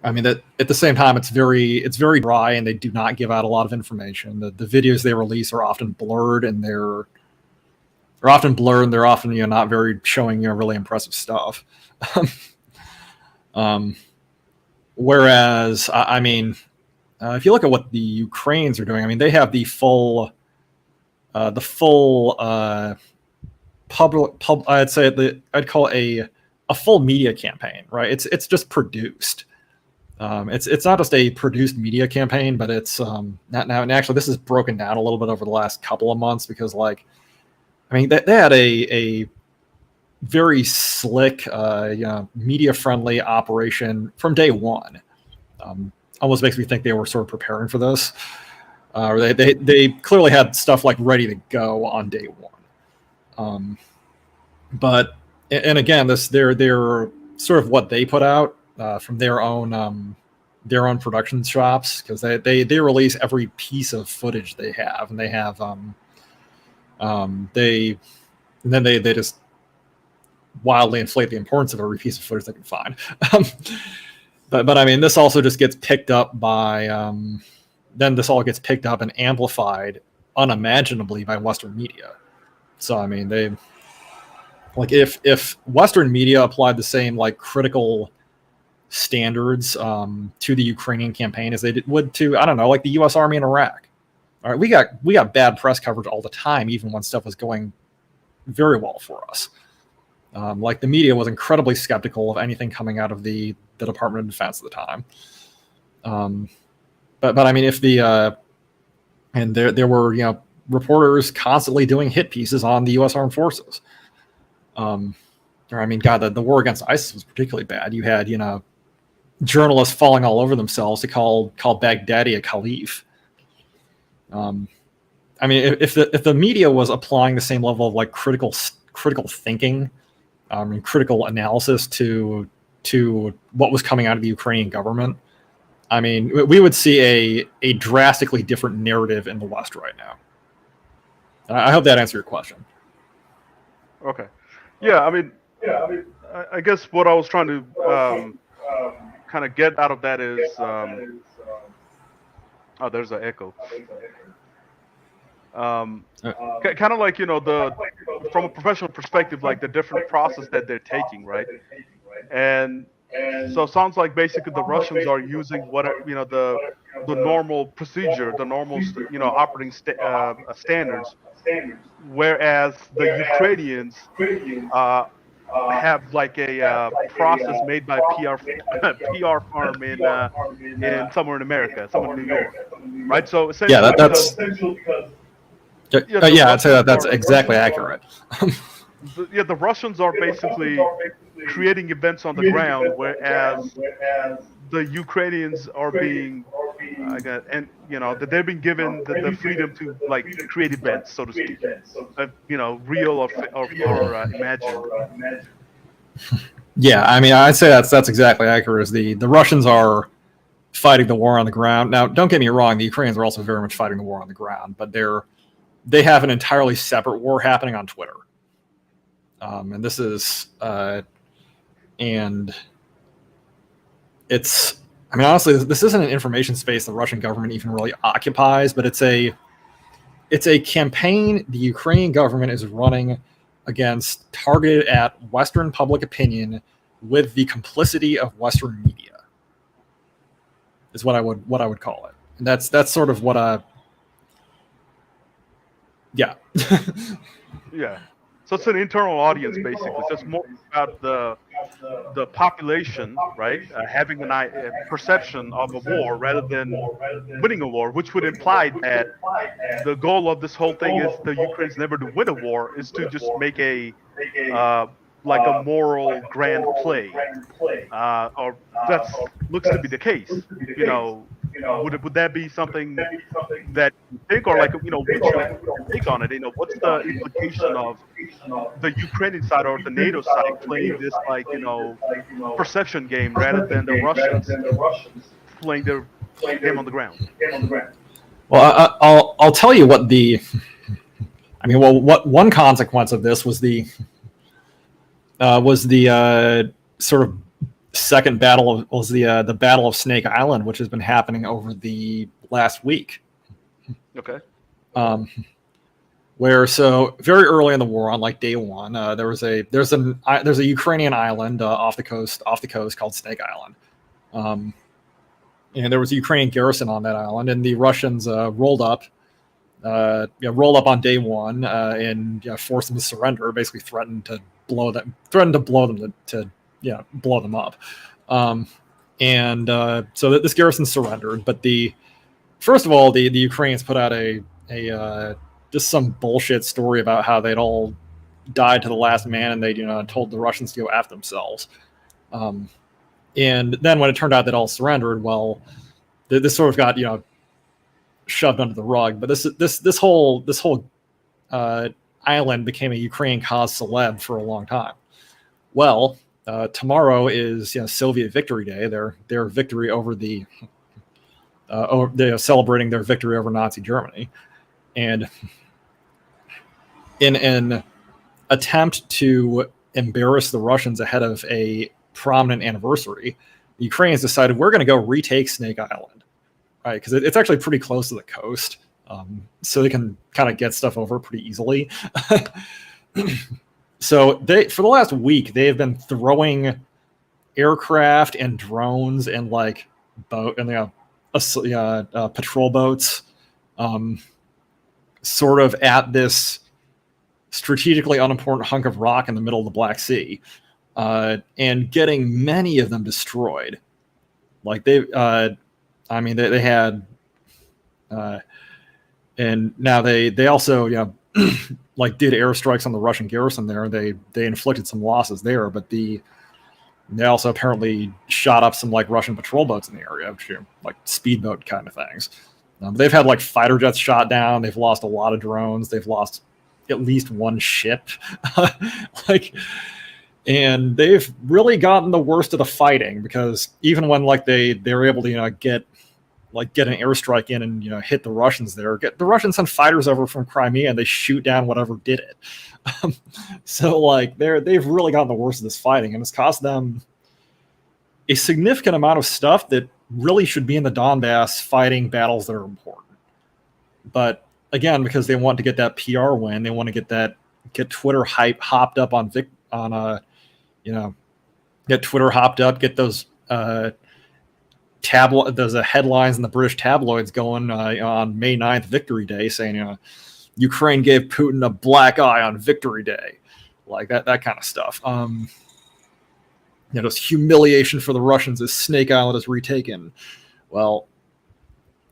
I mean, that at the same time, it's very dry, and they do not give out a lot of information. The videos they release are often blurred, and they're often not very showing really impressive stuff. Whereas, I mean, if you look at what the Ukrainians are doing, I mean, they have the full public. I'd call it a full media campaign, right? It's just produced. It's not just a produced media campaign, but it's now. And actually, this is broken down a little bit over the last couple of months because, like, I mean, they had a very slick, media friendly operation from day one. Almost makes me think they were sort of preparing for this. They clearly had stuff like ready to go on day one. But and again, they're sort of what they put out from their own production shops, because they release every piece of footage they have, and they have they just wildly inflate the importance of every piece of footage they can find. But I mean, this also just gets picked up by then this all gets picked up and amplified unimaginably by Western media. So I mean, they like if Western media applied the same like critical standards to the Ukrainian campaign as they would to, I don't know, like the U.S. Army in Iraq. All right, we got bad press coverage all the time, even when stuff was going very well for us. Like the media was incredibly skeptical of anything coming out of the Department of Defense at the time. But I mean, if the and there were reporters constantly doing hit pieces on the U.S. Armed Forces. Or I mean, God, the war against ISIS was particularly bad. You had journalists falling all over themselves to call Baghdadi a caliph. I mean, if the media was applying the same level of like critical thinking and critical analysis to what was coming out of the Ukrainian government, I mean, we would see a drastically different narrative in the West right now. I hope that answered your question. Okay. Yeah, I mean, I guess what I was trying to kind of get out of that is, oh, there's an echo. Kind of like from a professional perspective, like the different process that they're taking, right? And so it sounds like basically the Russians are using the normal procedure, the normal operating standards, whereas the Ukrainians have like a process made by PR firm in somewhere in America, somewhere in New York, right? So essentially, I'd say that's exactly accurate. The Russians are basically creating events on the ground, whereas the Ukrainians are being, that they've been given the freedom to like create events, so to speak, real or imagined. Yeah, I mean, I'd say that's exactly accurate. As the Russians are fighting the war on the ground. Now, don't get me wrong, the Ukrainians are also very much fighting the war on the ground, but they have an entirely separate war happening on Twitter. And this is, and it's, I mean, honestly, this isn't an information space the Russian government even really occupies, but it's a campaign the Ukrainian government is running against, targeted at Western public opinion with the complicity of Western media, is what I would call it. And that's sort of what yeah. Yeah. So it's an internal audience, basically. So it's more about the population, right, having a perception of a war rather than winning a war, which would imply that the goal of this whole thing is the Ukrainians never to win a war, is to just make a like a moral grand play, or that looks to be the case. Would that be something that you think, or like what's your take on it? What's the implication of the Ukrainian side or the NATO side playing this like perception game rather than the Russians playing their game on the ground? Well, I'll tell you what what one consequence of this was the sort of second battle was the Battle of Snake Island, which has been happening over the last week. Okay. Where so very early in the war, on like day one, there's a Ukrainian island off the coast called Snake Island, and there was a Ukrainian garrison on that island, and the Russians rolled up on day one and forced them to surrender. Basically, threatened to blow them up. So that this garrison surrendered. But first of all, the Ukrainians put out a just some bullshit story about how they'd all died to the last man, and they told the Russians to go after themselves. And then when it turned out they'd all surrendered, well, this sort of got shoved under the rug. But this whole island became a Ukraine-caused celeb for a long time. Well, tomorrow is Soviet Victory Day. Their victory over they're celebrating their victory over Nazi Germany, and in an attempt to embarrass the Russians ahead of a prominent anniversary, the Ukrainians decided we're going to go retake Snake Island, right? Because it's actually pretty close to the coast, so they can kind of get stuff over pretty easily. So for the last week, they have been throwing aircraft and drones and like patrol boats, sort of at this strategically unimportant hunk of rock in the middle of the Black Sea, and getting many of them destroyed. Like they had, and now they also like did airstrikes on the Russian garrison there. They inflicted some losses there, but they also apparently shot up some like Russian patrol boats in the area, which are like speedboat kind of things. They've had like fighter jets shot down. They've lost a lot of drones. They've lost at least one ship. And they've really gotten the worst of the fighting, because even when like they're able to get an airstrike in and hit the Russians there, the Russians send fighters over from Crimea and they shoot down whatever did it. So like they've really gotten the worst of this fighting, and it's cost them a significant amount of stuff that really should be in the Donbass fighting battles that are important. But again, because they want to get that PR win, they want to get Twitter hopped up on get Twitter hopped up, get those those headlines in the British tabloids going on May 9th, Victory Day, saying Ukraine gave Putin a black eye on Victory Day, like that kind of stuff. Just humiliation for the Russians as Snake Island is retaken. Well,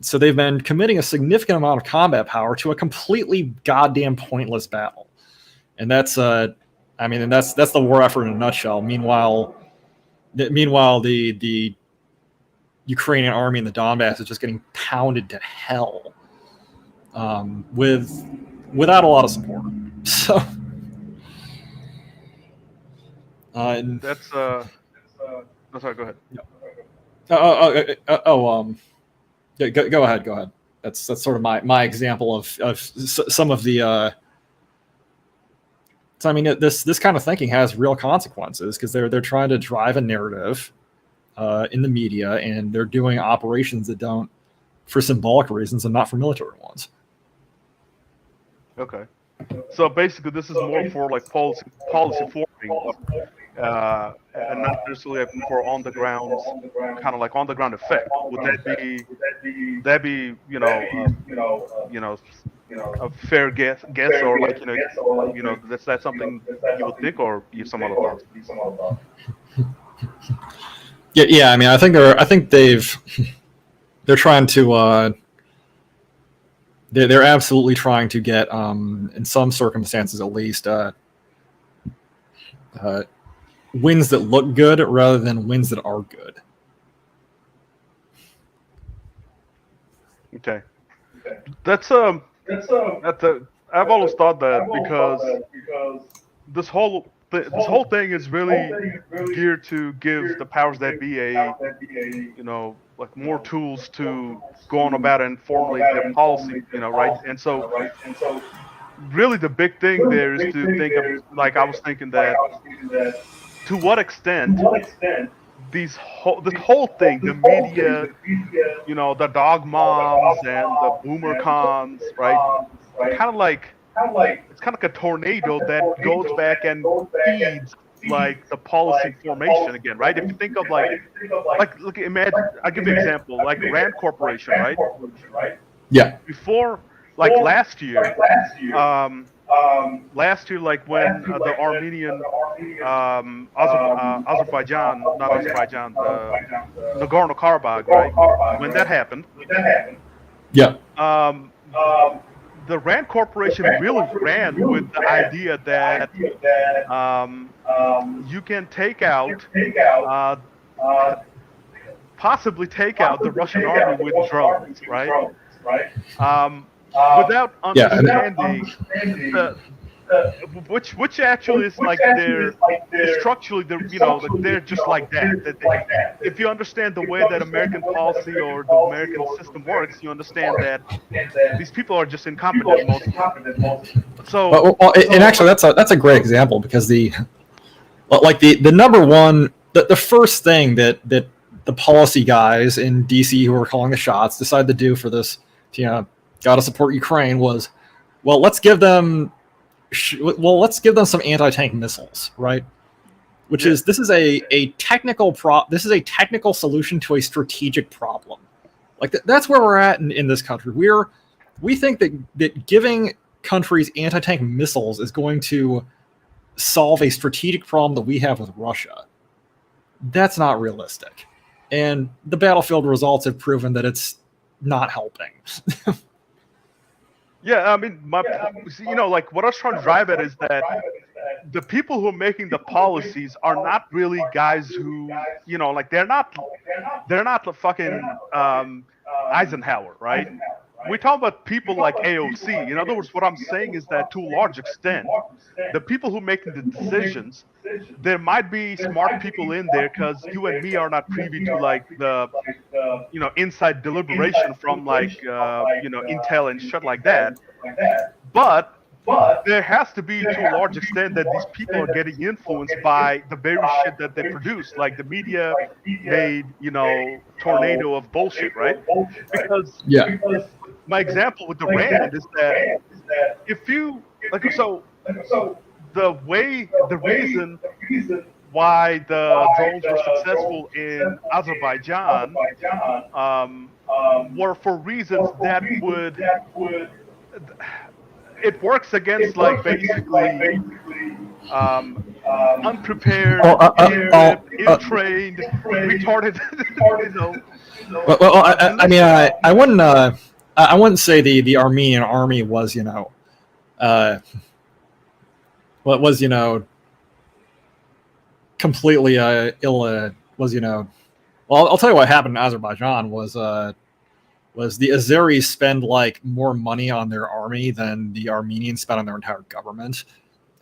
so they've been committing a significant amount of combat power to a completely goddamn pointless battle, and that's the war effort in a nutshell. Meanwhile, the Ukrainian army in the Donbass is just getting pounded to hell, without a lot of support. So that's no, sorry, go ahead. Go ahead. That's sort of my example of some of the. So I mean, this kind of thinking has real consequences, because they're trying to drive a narrative in the media, and they're doing operations that don't, for symbolic reasons and not for military ones. Okay, so basically, this is more for like policy forming, and not necessarily for on the ground, kind of like on the ground effect. Would that be a fair guess, or like that's something you would think, or you have some other thoughts? Yeah. I mean, I think they're trying to. They're absolutely trying to get, in some circumstances at least, wins that look good rather than wins that are good. Okay, that's I've always thought that, because this whole thing is really geared to give the powers that be like more tools to go on about and formulate their policy, right? And so really the big thing there is to think of, like I was thinking that, to what extent this whole thing, the media, the dog moms and the boomer cons, right? Kind of like it's kind of like a tornado that goes back and feeds like the policy formation again, right? If you think of like look, imagine, I'll give you an example, like Rand Corporation, right? Yeah. Before, like last year, like when the Armenian, Azerbaijan, not Azerbaijan, Nagorno-Karabakh, right? When that happened, yeah. The Rand Corporation really ran with the idea that you can possibly take out the Russian army with drones, right? Without understanding which actually is like they're structurally they're just like that. If you understand the way that American policy or the American system works, you understand that these people are just incompetent mostly. So And actually, that's a great example because the number one, the first thing that the policy guys in DC who were calling the shots decided to do for this, got to support Ukraine was, well, let's give them some anti-tank missiles, right? Which yeah, is this is a technical solution to a strategic problem. Like that's where we're at in this country. We think that giving countries anti-tank missiles is going to solve a strategic problem that we have with Russia. That's not realistic. And the battlefield results have proven that it's not helping. yeah. I mean, like what I was trying to drive at is that the people who are making the policies are not really guys who, like they're not the fucking Eisenhower, right? We talk about people like AOC. In other words, what I'm saying is that to a large extent, the people who are making the decisions, there might be smart people in there because you and me are not privy to like the inside deliberation from like Intel and shit like that. But there has to be to a large extent that these people are getting influenced by the very shit that they produce, like the media made tornado of bullshit, right? Because Yeah. my example with the rand is that if you like so the reason why the drones were successful in Azerbaijan were for reasons that would it works against like basically um, unprepared, Oh, ill-equipped, ill-trained, retarded, you know, I mean, militia. I wouldn't say the Armenian army was, uh, what was, completely ill. Was, well, I'll tell you what happened in Azerbaijan was the Azeris spend like more money on their army than the Armenians spent on their entire government,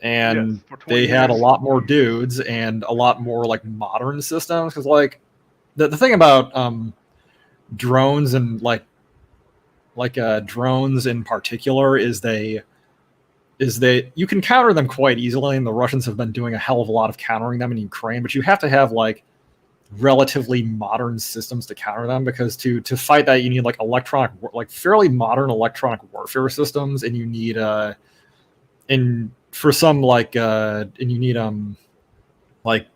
Yes, and for 20 they had a years. lot more dudes and a lot more like modern systems. Because like the thing about drones and drones in particular is they you can counter them quite easily, and the Russians have been doing a hell of a lot of countering them in Ukraine. But you have to have like relatively modern systems to counter them, because to fight that you need like fairly modern electronic warfare systems, and you need and for some and you need like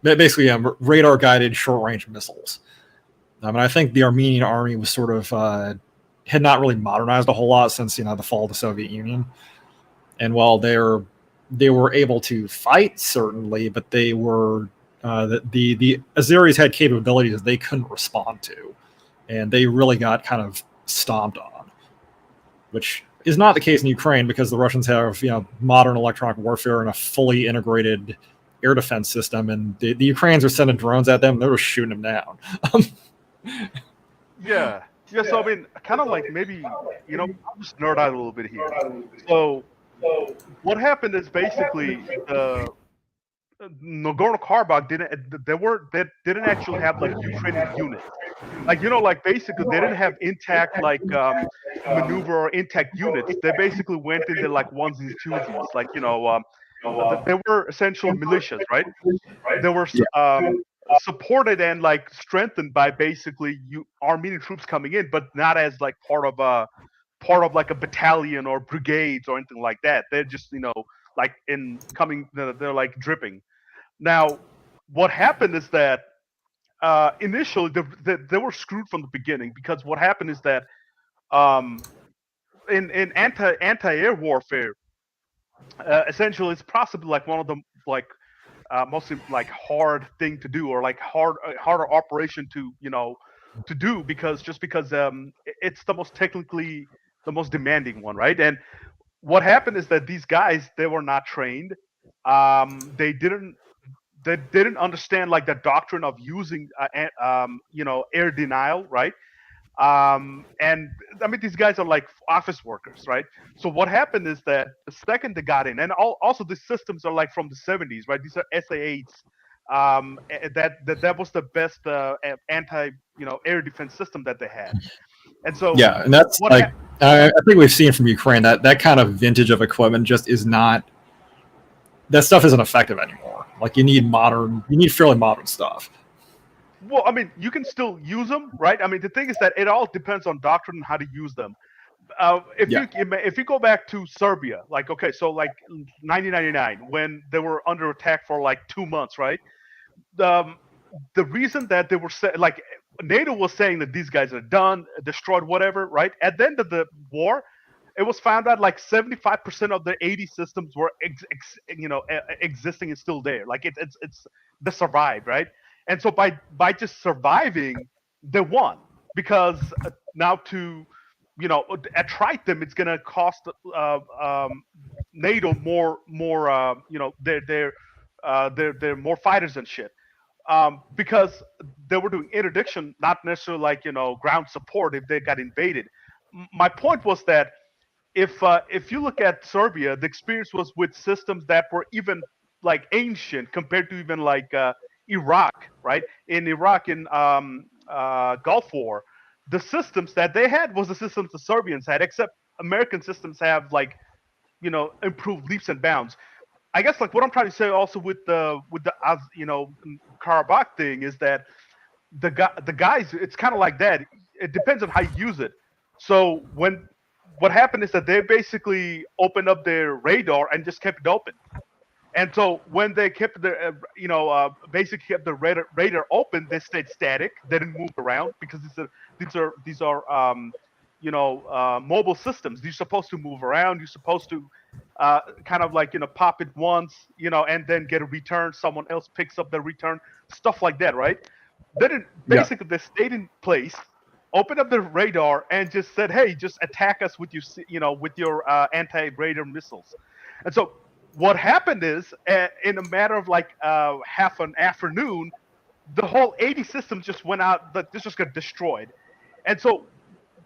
basically radar guided short range missiles. And I think the Armenian army was sort of had not really modernized a whole lot since the fall of the Soviet Union. And while they were able to fight certainly, but they were the Azeris had capabilities that they couldn't respond to, and they really got kind of stomped on, which is not the case in Ukraine because the Russians have modern electronic warfare and a fully integrated air defense system, and the Ukrainians are sending drones at them. They were shooting them down. Yeah. Yeah, so I mean, kind of like maybe, I'll just nerd out a little bit here. So what happened is basically the Nagorno-Karabakh they didn't actually have like Ukrainian units. Like, like basically they didn't have intact like maneuver or intact units. They basically went in there like onesies, twosies. Like, they were essential militias, right? They were Yeah. supported and like strengthened by basically Armenian troops coming in, but not as like part of like a battalion or brigades or anything like that. They're just like in coming. They're like dripping. Now, what happened is that initially they were screwed from the beginning, because what happened is that um, in anti-air warfare, essentially it's possibly like one of the like mostly like hard thing to do, or like harder operation to to do, because it's the most technically the most demanding one, right? And what happened is that these guys, they were not trained. They didn't understand like the doctrine of using air denial, right? And I mean, these guys are like office workers, right? So what happened is that the second they got in, and also these systems are like from the 70s, right? These are SA-8s. That was the best anti, air defense system that they had. And so Yeah, and that's what like I think we've seen from Ukraine that that kind of vintage of equipment just is not. That stuff isn't effective anymore. Like you need fairly modern stuff. Well, I mean, you can still use them, right? I mean, the thing is that it all depends on doctrine and how to use them. Yeah, If you go back to Serbia, like okay, so like 1999 when they were under attack for like 2 months, right? Um, the reason that they were like NATO was saying that these guys are done, destroyed, whatever, right? At the end of the war, it was found out like 75% of the 80 systems were existing and still there. Like it's they survived, right? And so by just surviving, they won because now to attrite them, it's gonna cost NATO more they're more fighters and shit because they were doing interdiction, not necessarily like ground support if they got invaded. My point was that if you look at Serbia, the experience was with systems that were even like ancient compared to even like Iraq, right? In Iraq in Gulf War, the systems that they had was the systems the Serbians had, except American systems have like improved leaps and bounds. I guess like what I'm trying to say also with the Karabakh thing is that the guys it's kind of like that. It depends on how you use it. So when what happened is that they basically opened up their radar and just kept it open. And so when they kept the basically kept the radar open, they stayed static. They didn't move around because these are mobile systems. You're supposed to move around. You're supposed to kind of like pop it once, and then get a return. Someone else picks up the return, stuff like that, right? Then yeah, basically they stayed in place, opened up the radar, and just said, "Hey, just attack us with your anti-radar missiles." And so what happened is, in a matter of like half an afternoon, the whole 80 systems just went out. This just got destroyed. And so,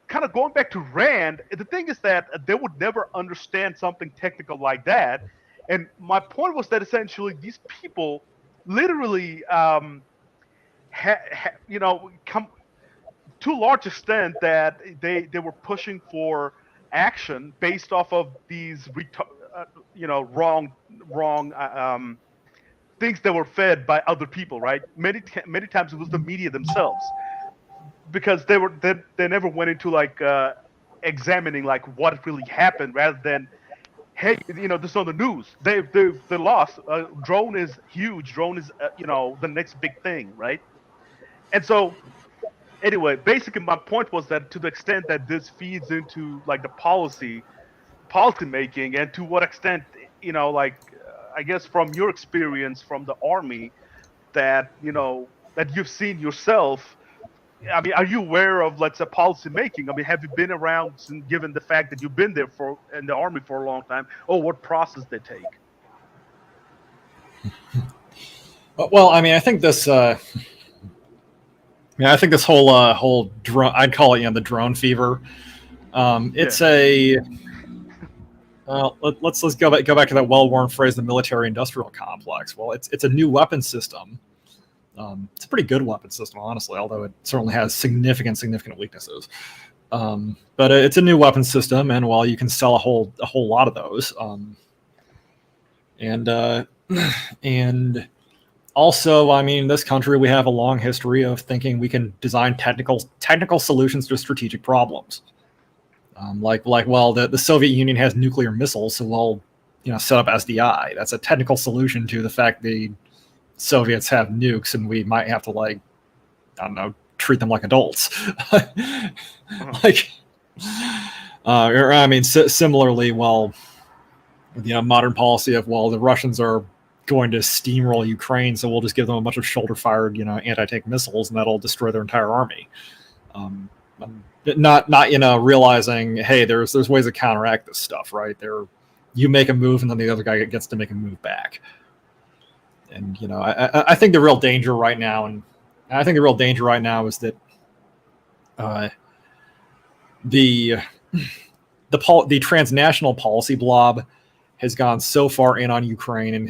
kind of going back to Rand, the thing is that they would never understand something technical like that. And my point was that essentially these people literally, come to a large extent that they were pushing for action based off of these wrong things that were fed by other people, right? Many times it was the media themselves because they never went into like examining like what really happened rather than hey, this is on the news. They lost. Drone is huge. Drone is the next big thing, right? And so anyway, basically my point was that to the extent that this feeds into like the policy making, and to what extent like I guess from your experience from the army that that you've seen yourself. I mean, are you aware of, let's say, policy making? I mean, have you been around, given the fact that you've been there for in the army for a long time? Oh, what process they take? well, I mean, I think this. Yeah, I think this whole drone. I'd call it the drone fever. Yeah. It's a. Let's go back to that well-worn phrase, the military-industrial complex. Well, it's a new weapon system. It's a pretty good weapon system, honestly, although it certainly has significant weaknesses. But it's a new weapon system, and while you can sell a whole lot of those, and and also, I mean, in this country we have a long history of thinking we can design technical solutions to strategic problems. Well, the Soviet Union has nuclear missiles, so we'll set up SDI. That's a technical solution to the fact the Soviets have nukes, and we might have to I don't know, treat them like adults. Uh-huh. like, or I mean, similarly, modern policy of the Russians are going to steamroll Ukraine, so we'll just give them a bunch of shoulder-fired, anti-tank missiles, and that'll destroy their entire army. Not realizing, hey, there's ways to counteract this stuff, right? You make a move, and then the other guy gets to make a move back. And I think the real danger right now, is that the the transnational policy blob has gone so far in on Ukraine and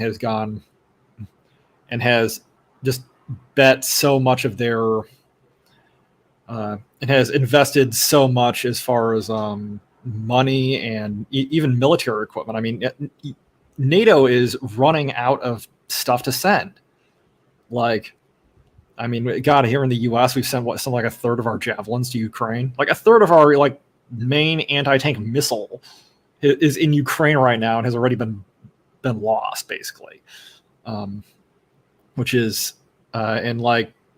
has just bet so much of their and has invested so much as far as money and even military equipment. I mean, NATO is running out of stuff to send. Like, I mean, God, here in the U.S., we've sent something like a third of our javelins to Ukraine. Like a third of our main anti-tank missile is in Ukraine right now and has already been lost, basically. Which is and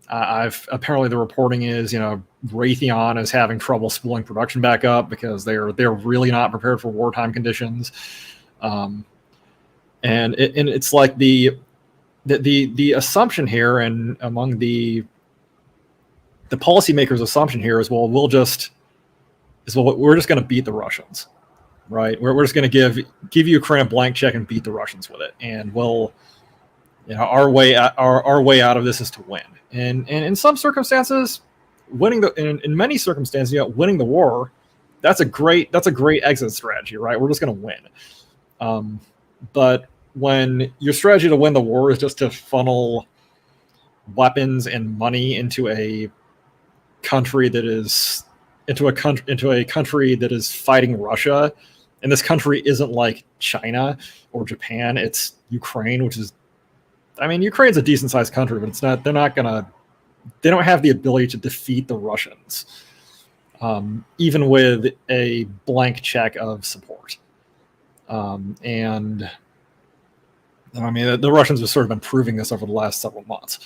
I've apparently the reporting is Raytheon is having trouble spooling production back up because they're really not prepared for wartime conditions. And it's like the assumption here, and among the policymakers' assumption here is, well, we're just going to beat the Russians, right? We're just going to give Ukraine a blank check and beat the Russians with it, and we'll, our way out of this is to win. And in some circumstances, in many circumstances, winning the war, that's a great exit strategy, right? We're just going to win. But when your strategy to win the war is just to funnel weapons and money into a country that is fighting Russia, and this country isn't like China or Japan, it's Ukraine, which is, I mean, Ukraine's a decent sized country, but they don't have the ability to defeat the Russians, even with a blank check of support. And I mean, the Russians have sort of been proving this over the last several months.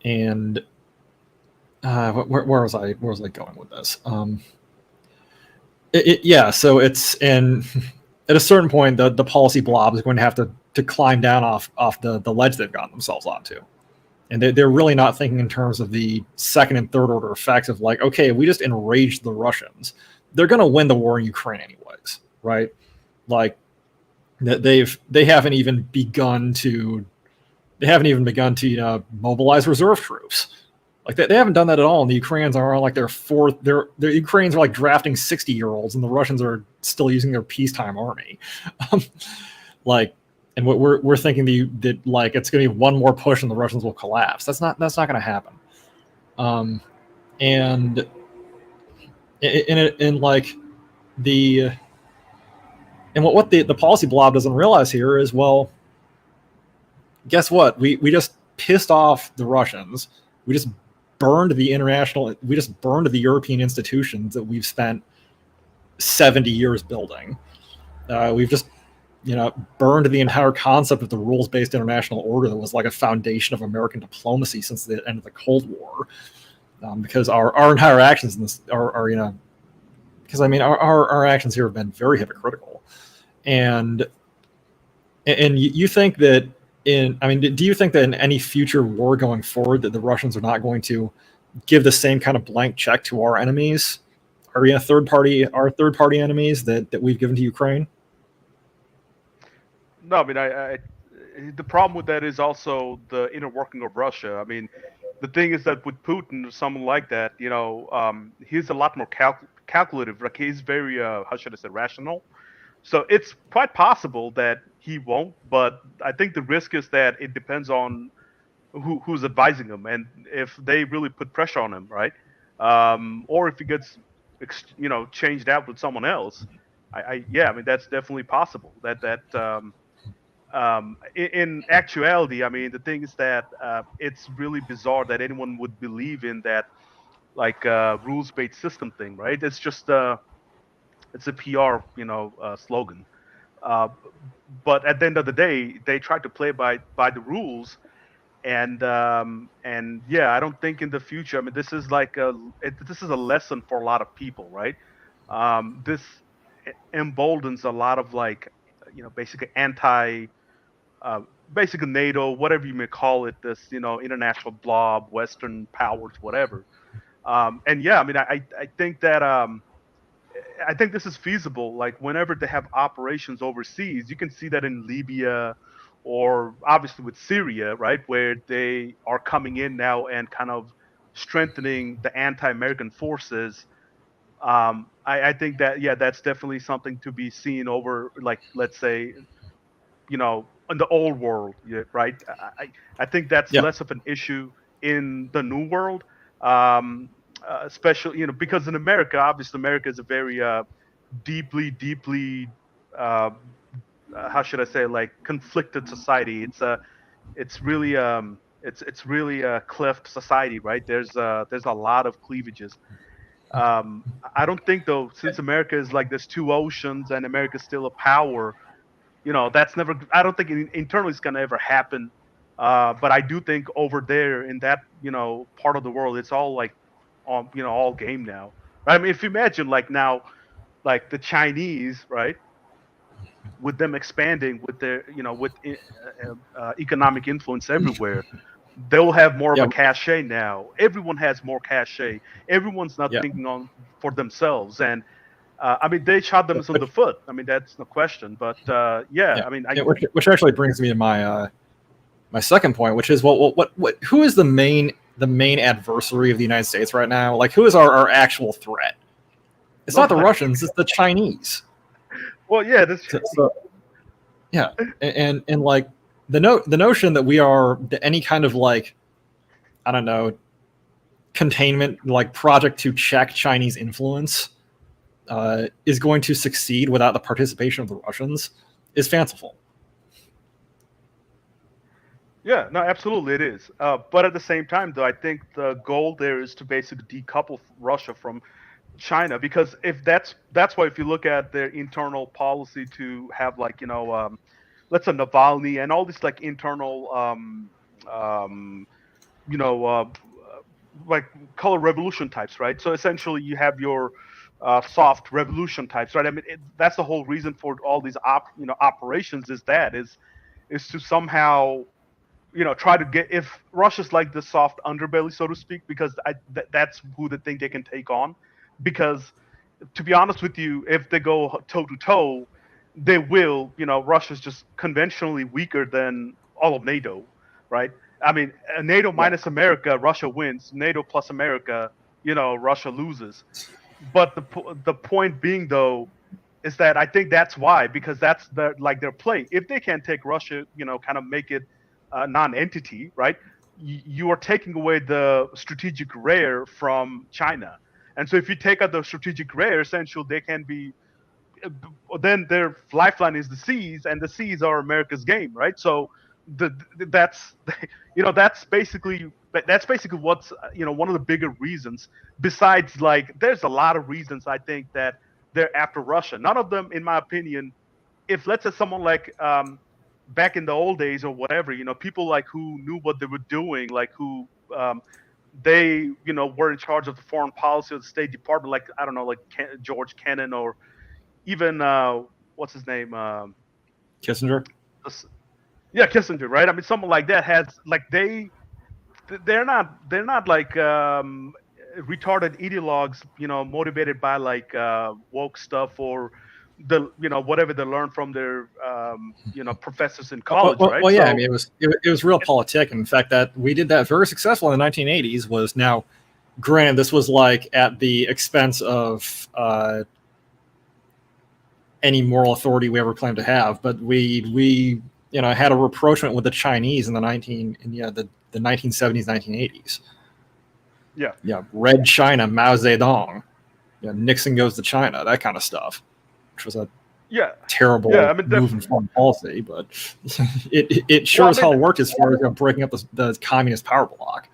And where was I going with this? So it's, and at a certain point, the policy blob is going to have to climb down off the ledge they've gotten themselves onto. And they're really not thinking in terms of the second and third order effects of like, okay, we just enraged the Russians. They're going to win the war in Ukraine anyways, right? Like they haven't even begun to mobilize reserve troops. Like they haven't done that at all. And the Ukrainians are on like the Ukrainians are like drafting 60-year-olds, and the Russians are still using their peacetime army. And what we're thinking that like it's going to be one more push and the Russians will collapse. That's not going to happen. And what the policy blob doesn't realize here is, well, guess what? We just pissed off the Russians. We just burned the European institutions that we've spent 70 years building. We've just burned the entire concept of the rules-based international order that was like a foundation of American diplomacy since the end of the Cold War, because our entire actions in this are because I mean our actions here have been very hypocritical, and you think that do you think that in any future war going forward that the Russians are not going to give the same kind of blank check to our enemies, our third party enemies that we've given to Ukraine? No, I mean, the problem with that is also the inner working of Russia. I mean, the thing is that with Putin or someone like that, he's a lot more calculative. Like he's very, how should I say, rational. So it's quite possible that he won't, but I think the risk is that it depends on who's advising him, and if they really put pressure on him, right? Or if he gets, changed out with someone else. I mean, that's definitely possible. In actuality, I mean, the thing is that it's really bizarre that anyone would believe in that, like rules-based system thing, right? It's just it's a PR, slogan. Uh, but at the end of the day, they try to play by the rules, and yeah, I don't think in the future. I mean, this is this is a lesson for a lot of people, right? This emboldens a lot of basically uh, basically NATO, whatever you may call it, this international blob, Western powers, whatever. And yeah, I mean, I think that I think this is feasible. Like whenever they have operations overseas, you can see that in Libya, or obviously with Syria, right, where they are coming in now and kind of strengthening the anti-American forces. I think that yeah, that's definitely something to be seen over, like let's say, in the old world, yeah, right? I think that's Yeah. less of an issue in the new world, um, especially because in America, obviously, America is a very deeply uh, how should I say, like conflicted society. It's really a cleft society, right? There's a lot of cleavages. I don't think though, since America is like there's two oceans and America's still a power, that's never. I don't think internally it's gonna ever happen. But I do think over there in that part of the world, it's all like all game now. I mean, if you imagine like now, like the Chinese, right, with them expanding with their economic influence everywhere, they'll have more of Yeah. a cachet now. Everyone has more cachet. Everyone's not Yeah. thinking on for themselves, and I mean they shot them in the foot. I mean that's no question. But yeah, Yeah. I mean Yeah, which actually brings me to my second point, which is what who is the main adversary of the United States right now? Like, who is our actual threat? It's not the nobody. Russians; it's the Chinese. Well, yeah, that's So yeah, and like the notion that we are any kind of like, I don't know, containment like project to check Chinese influence is going to succeed without the participation of the Russians is fanciful. yeah, no, absolutely it is. But at the same time, though, I think the goal there is to basically decouple Russia from China, because if that's why if you look at their internal policy to have like let's say Navalny and all these like internal um, you know uh, like color revolution types, right? So essentially you have your soft revolution types, right? I mean that's the whole reason for all these operations is to somehow try to get, if Russia's like the soft underbelly, so to speak, because that's who they think they can take on. Because to be honest with you, if they go toe to toe, they will. Russia's just conventionally weaker than all of NATO, right? I mean, NATO Yeah. minus America, Russia wins. NATO plus America, Russia loses. But the point being though is that I think that's why, because that's their play. If they can take Russia, kind of make it a non-entity, right? You are taking away the strategic rare from China, and so if you take out the strategic rare, essentially they can be. Then their lifeline is the seas, and the seas are America's game, right? So the that's that's basically what's one of the bigger reasons. Besides, like, there's a lot of reasons I think that they're after Russia. None of them, in my opinion, if let's say someone like back in the old days or whatever, people like who knew what they were doing, like who they were in charge of the foreign policy of the State Department, like I don't know, like George Kennan, or even what's his name, Kissinger. yeah, Kissinger, right? I mean, someone like that has like they're not like retarded ideologues, motivated by like woke stuff or the whatever they learn from their professors in college, right? Yeah. I So mean, it was real politic. And the fact that we did that very successful in the 1980s was now, granted, this was like at the expense of any moral authority we ever claimed to have. But we had a rapprochement with the Chinese in the 1970s, 1980s. yeah, Yeah, Red China, Mao Zedong. Yeah, Nixon goes to China, that kind of stuff, which was a yeah, yeah. terrible I mean, move in foreign policy, but it sure well, I as mean, hell worked as far as breaking up the communist power block.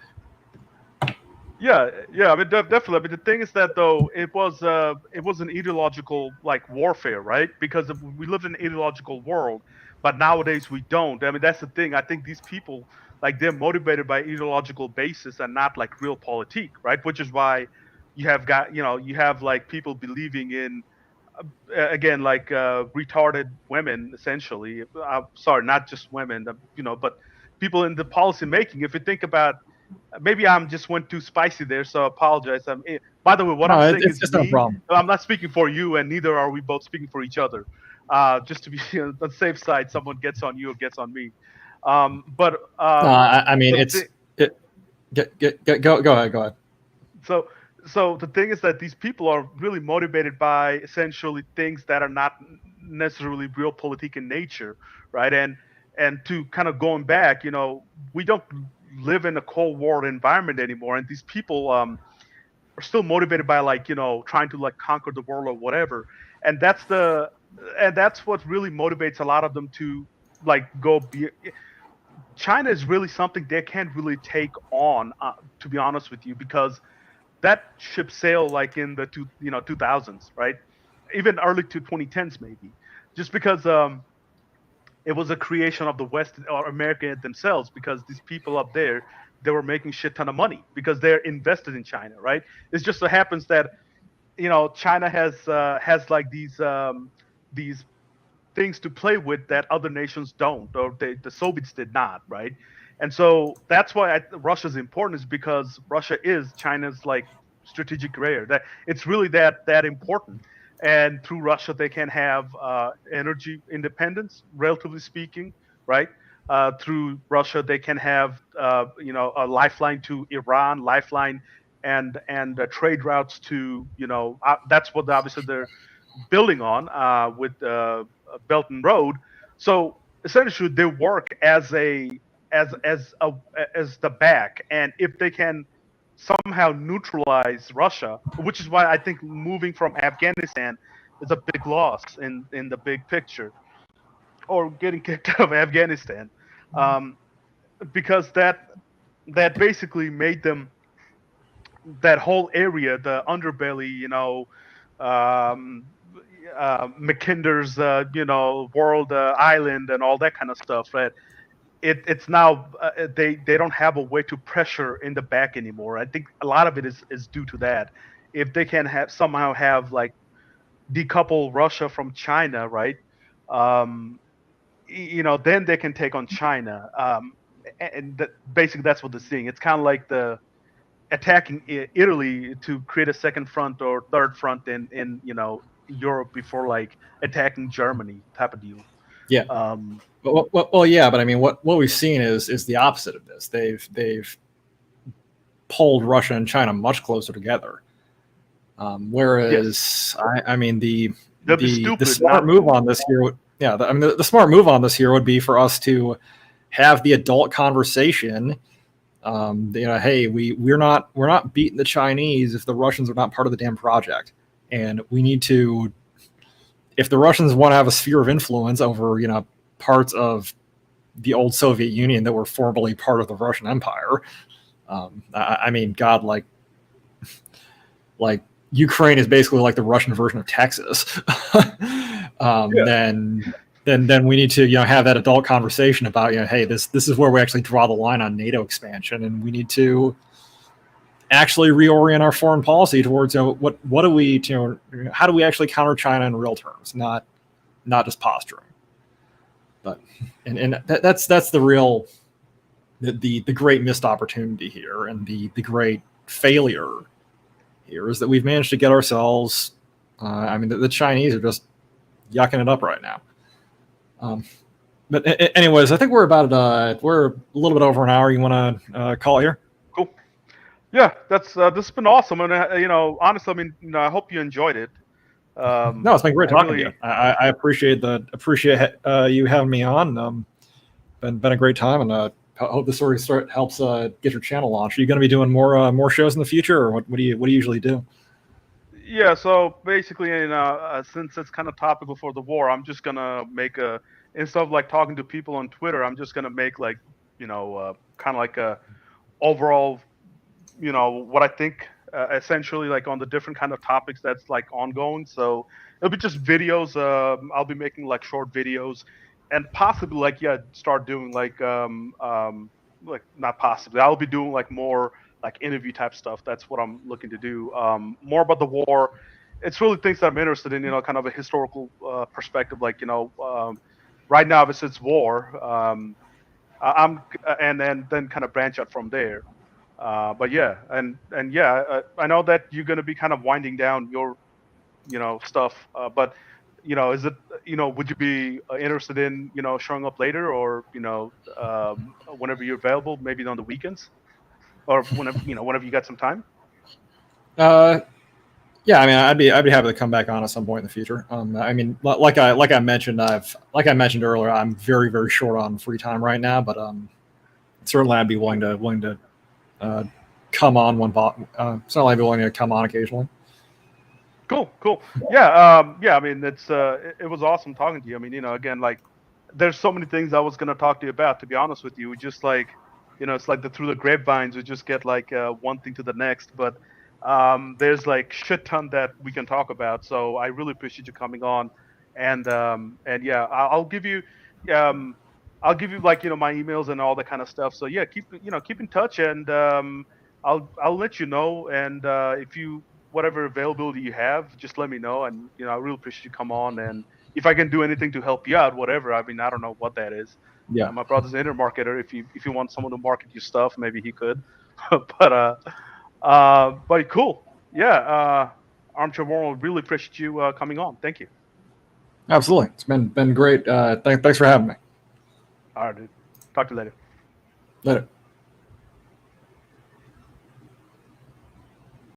yeah. I mean, definitely. I mean, the thing is that though it was an ideological like warfare, right? Because we live in an ideological world, but nowadays we don't. I mean, that's the thing. I think these people, like, they're motivated by ideological basis and not like real politique, right? Which is why you have like people believing in again like retarded women, essentially. Sorry, not just women, but people in the policy making. If you think about, maybe I'm just went too spicy there, so I apologize. By the way, what I'm No, saying it's is just no me. problem. I'm not speaking for you, and neither are we both speaking for each other. Just to be on the safe side, someone gets on you or gets on me. But No, I mean the it's thing, it. Go ahead. Go ahead. so So the thing is that these people are really motivated by essentially things that are not necessarily realpolitik in nature, right? And to kind of going back, we don't live in a Cold War environment anymore, and these people are still motivated by like trying to like conquer the world or whatever, and that's what really motivates a lot of them to like go be. China is really something they can't really take on, to be honest with you, because that ship sailed like in the 2000s, right? Even early to 2010s maybe, just because it was a creation of the West or America themselves, because these people up there, they were making shit ton of money because they're invested in China, right? It just so happens that China has like these things to play with that other nations don't, or the Soviets did not, right? And so that's why Russia's important, is because Russia is China's like strategic layer. That it's really that important, and through Russia they can have energy independence, relatively speaking, right? Through Russia they can have a lifeline to Iran, lifeline and trade routes to that's what obviously they're building on with Belt and Road. So essentially, they work as as the back, and if they can somehow neutralize Russia, which is why I think moving from Afghanistan is a big loss in the big picture, or getting kicked out of Afghanistan, um, because that basically made them, that whole area, the underbelly, um, Mackinder's, world island and all that kind of stuff. Right? It's now they don't have a way to pressure in the back anymore. I think a lot of it is due to that. If they can have somehow have like decouple Russia from China, right? Um, then they can take on China. And basically that's what they're seeing. It's kind of like the attacking Italy to create a second front or third front in Europe before like attacking Germany type of deal. Yeah. Um, Well, yeah, but I mean, what we've seen is the opposite of this. They've pulled Russia and China much closer together. yes, Whereas, I mean, they'll be the stupid smart not move to. on this here, yeah, I mean, the smart move on this here would be for us to have the adult conversation. Hey, we're not beating the Chinese if the Russians are not part of the damn project, and we need to. If the Russians want to have a sphere of influence over parts of the old Soviet Union that were formerly part of the Russian Empire, I mean, God, like Ukraine is basically like the Russian version of Texas. Yeah, Then we need to have that adult conversation about hey, this is where we actually draw the line on NATO expansion, and we need to actually reorient our foreign policy towards what do we how do we actually counter China in real terms, not just posturing. But and that's the real the great missed opportunity here, and the great failure here is that we've managed to get ourselves. I mean, the Chinese are just yucking it up right now. But anyways, I think we're a little bit over an hour. You want to call it here? cool. Yeah, that's this has been awesome, and honestly, I mean, I hope you enjoyed it. No, it's been great I talking to you. really, I appreciate you having me on. Been a great time, and I hope this story helps get your channel launched. Are you going to be doing more shows in the future, or what do you usually do? yeah. So basically, since it's kind of topical for the war, I'm just gonna make instead of like talking to people on Twitter, I'm just gonna make like kind of like a overall, what I think, essentially like on the different kind of topics that's like ongoing. So it'll be just videos. I'll be making like short videos, and possibly like, yeah, start doing like not possibly. I'll be doing like more like interview type stuff. That's what I'm looking to do. More about the war. It's really things that I'm interested in. Kind of a historical perspective. Like right now, obviously it's war. I'm and then kind of branch out from there. But yeah, and yeah, I know that you're going to be kind of winding down your stuff. But is it would you be interested in showing up later, or whenever you're available, maybe on the weekends, or whenever you got some time? Yeah, I mean, I'd be happy to come back on at some point in the future. I mean, like I mentioned earlier, I'm very short on free time right now, but certainly I'd be willing to come on certainly I'd be willing to come on occasionally. Cool. Yeah, yeah. I mean, it was awesome talking to you. I mean, again, like, there's so many things I was gonna talk to you about. To be honest with you, we just like, it's like through the grapevines, we just get like one thing to the next. But there's like shit ton that we can talk about. So I really appreciate you coming on, and yeah, I'll give you, um, like my emails and all that kind of stuff. So yeah, keep in touch, and I'll let you know, and if you whatever availability you have, just let me know, and I really appreciate you come on, and if I can do anything to help you out, whatever. I mean, I don't know what that is. Yeah, My brother's an intermarketer. If you want someone to market your stuff, maybe he could. But cool. Yeah. Armchair Warlord, really appreciate you coming on. Thank you. absolutely. It's been great. Thanks for having me. All right, dude. Talk to you later. Later.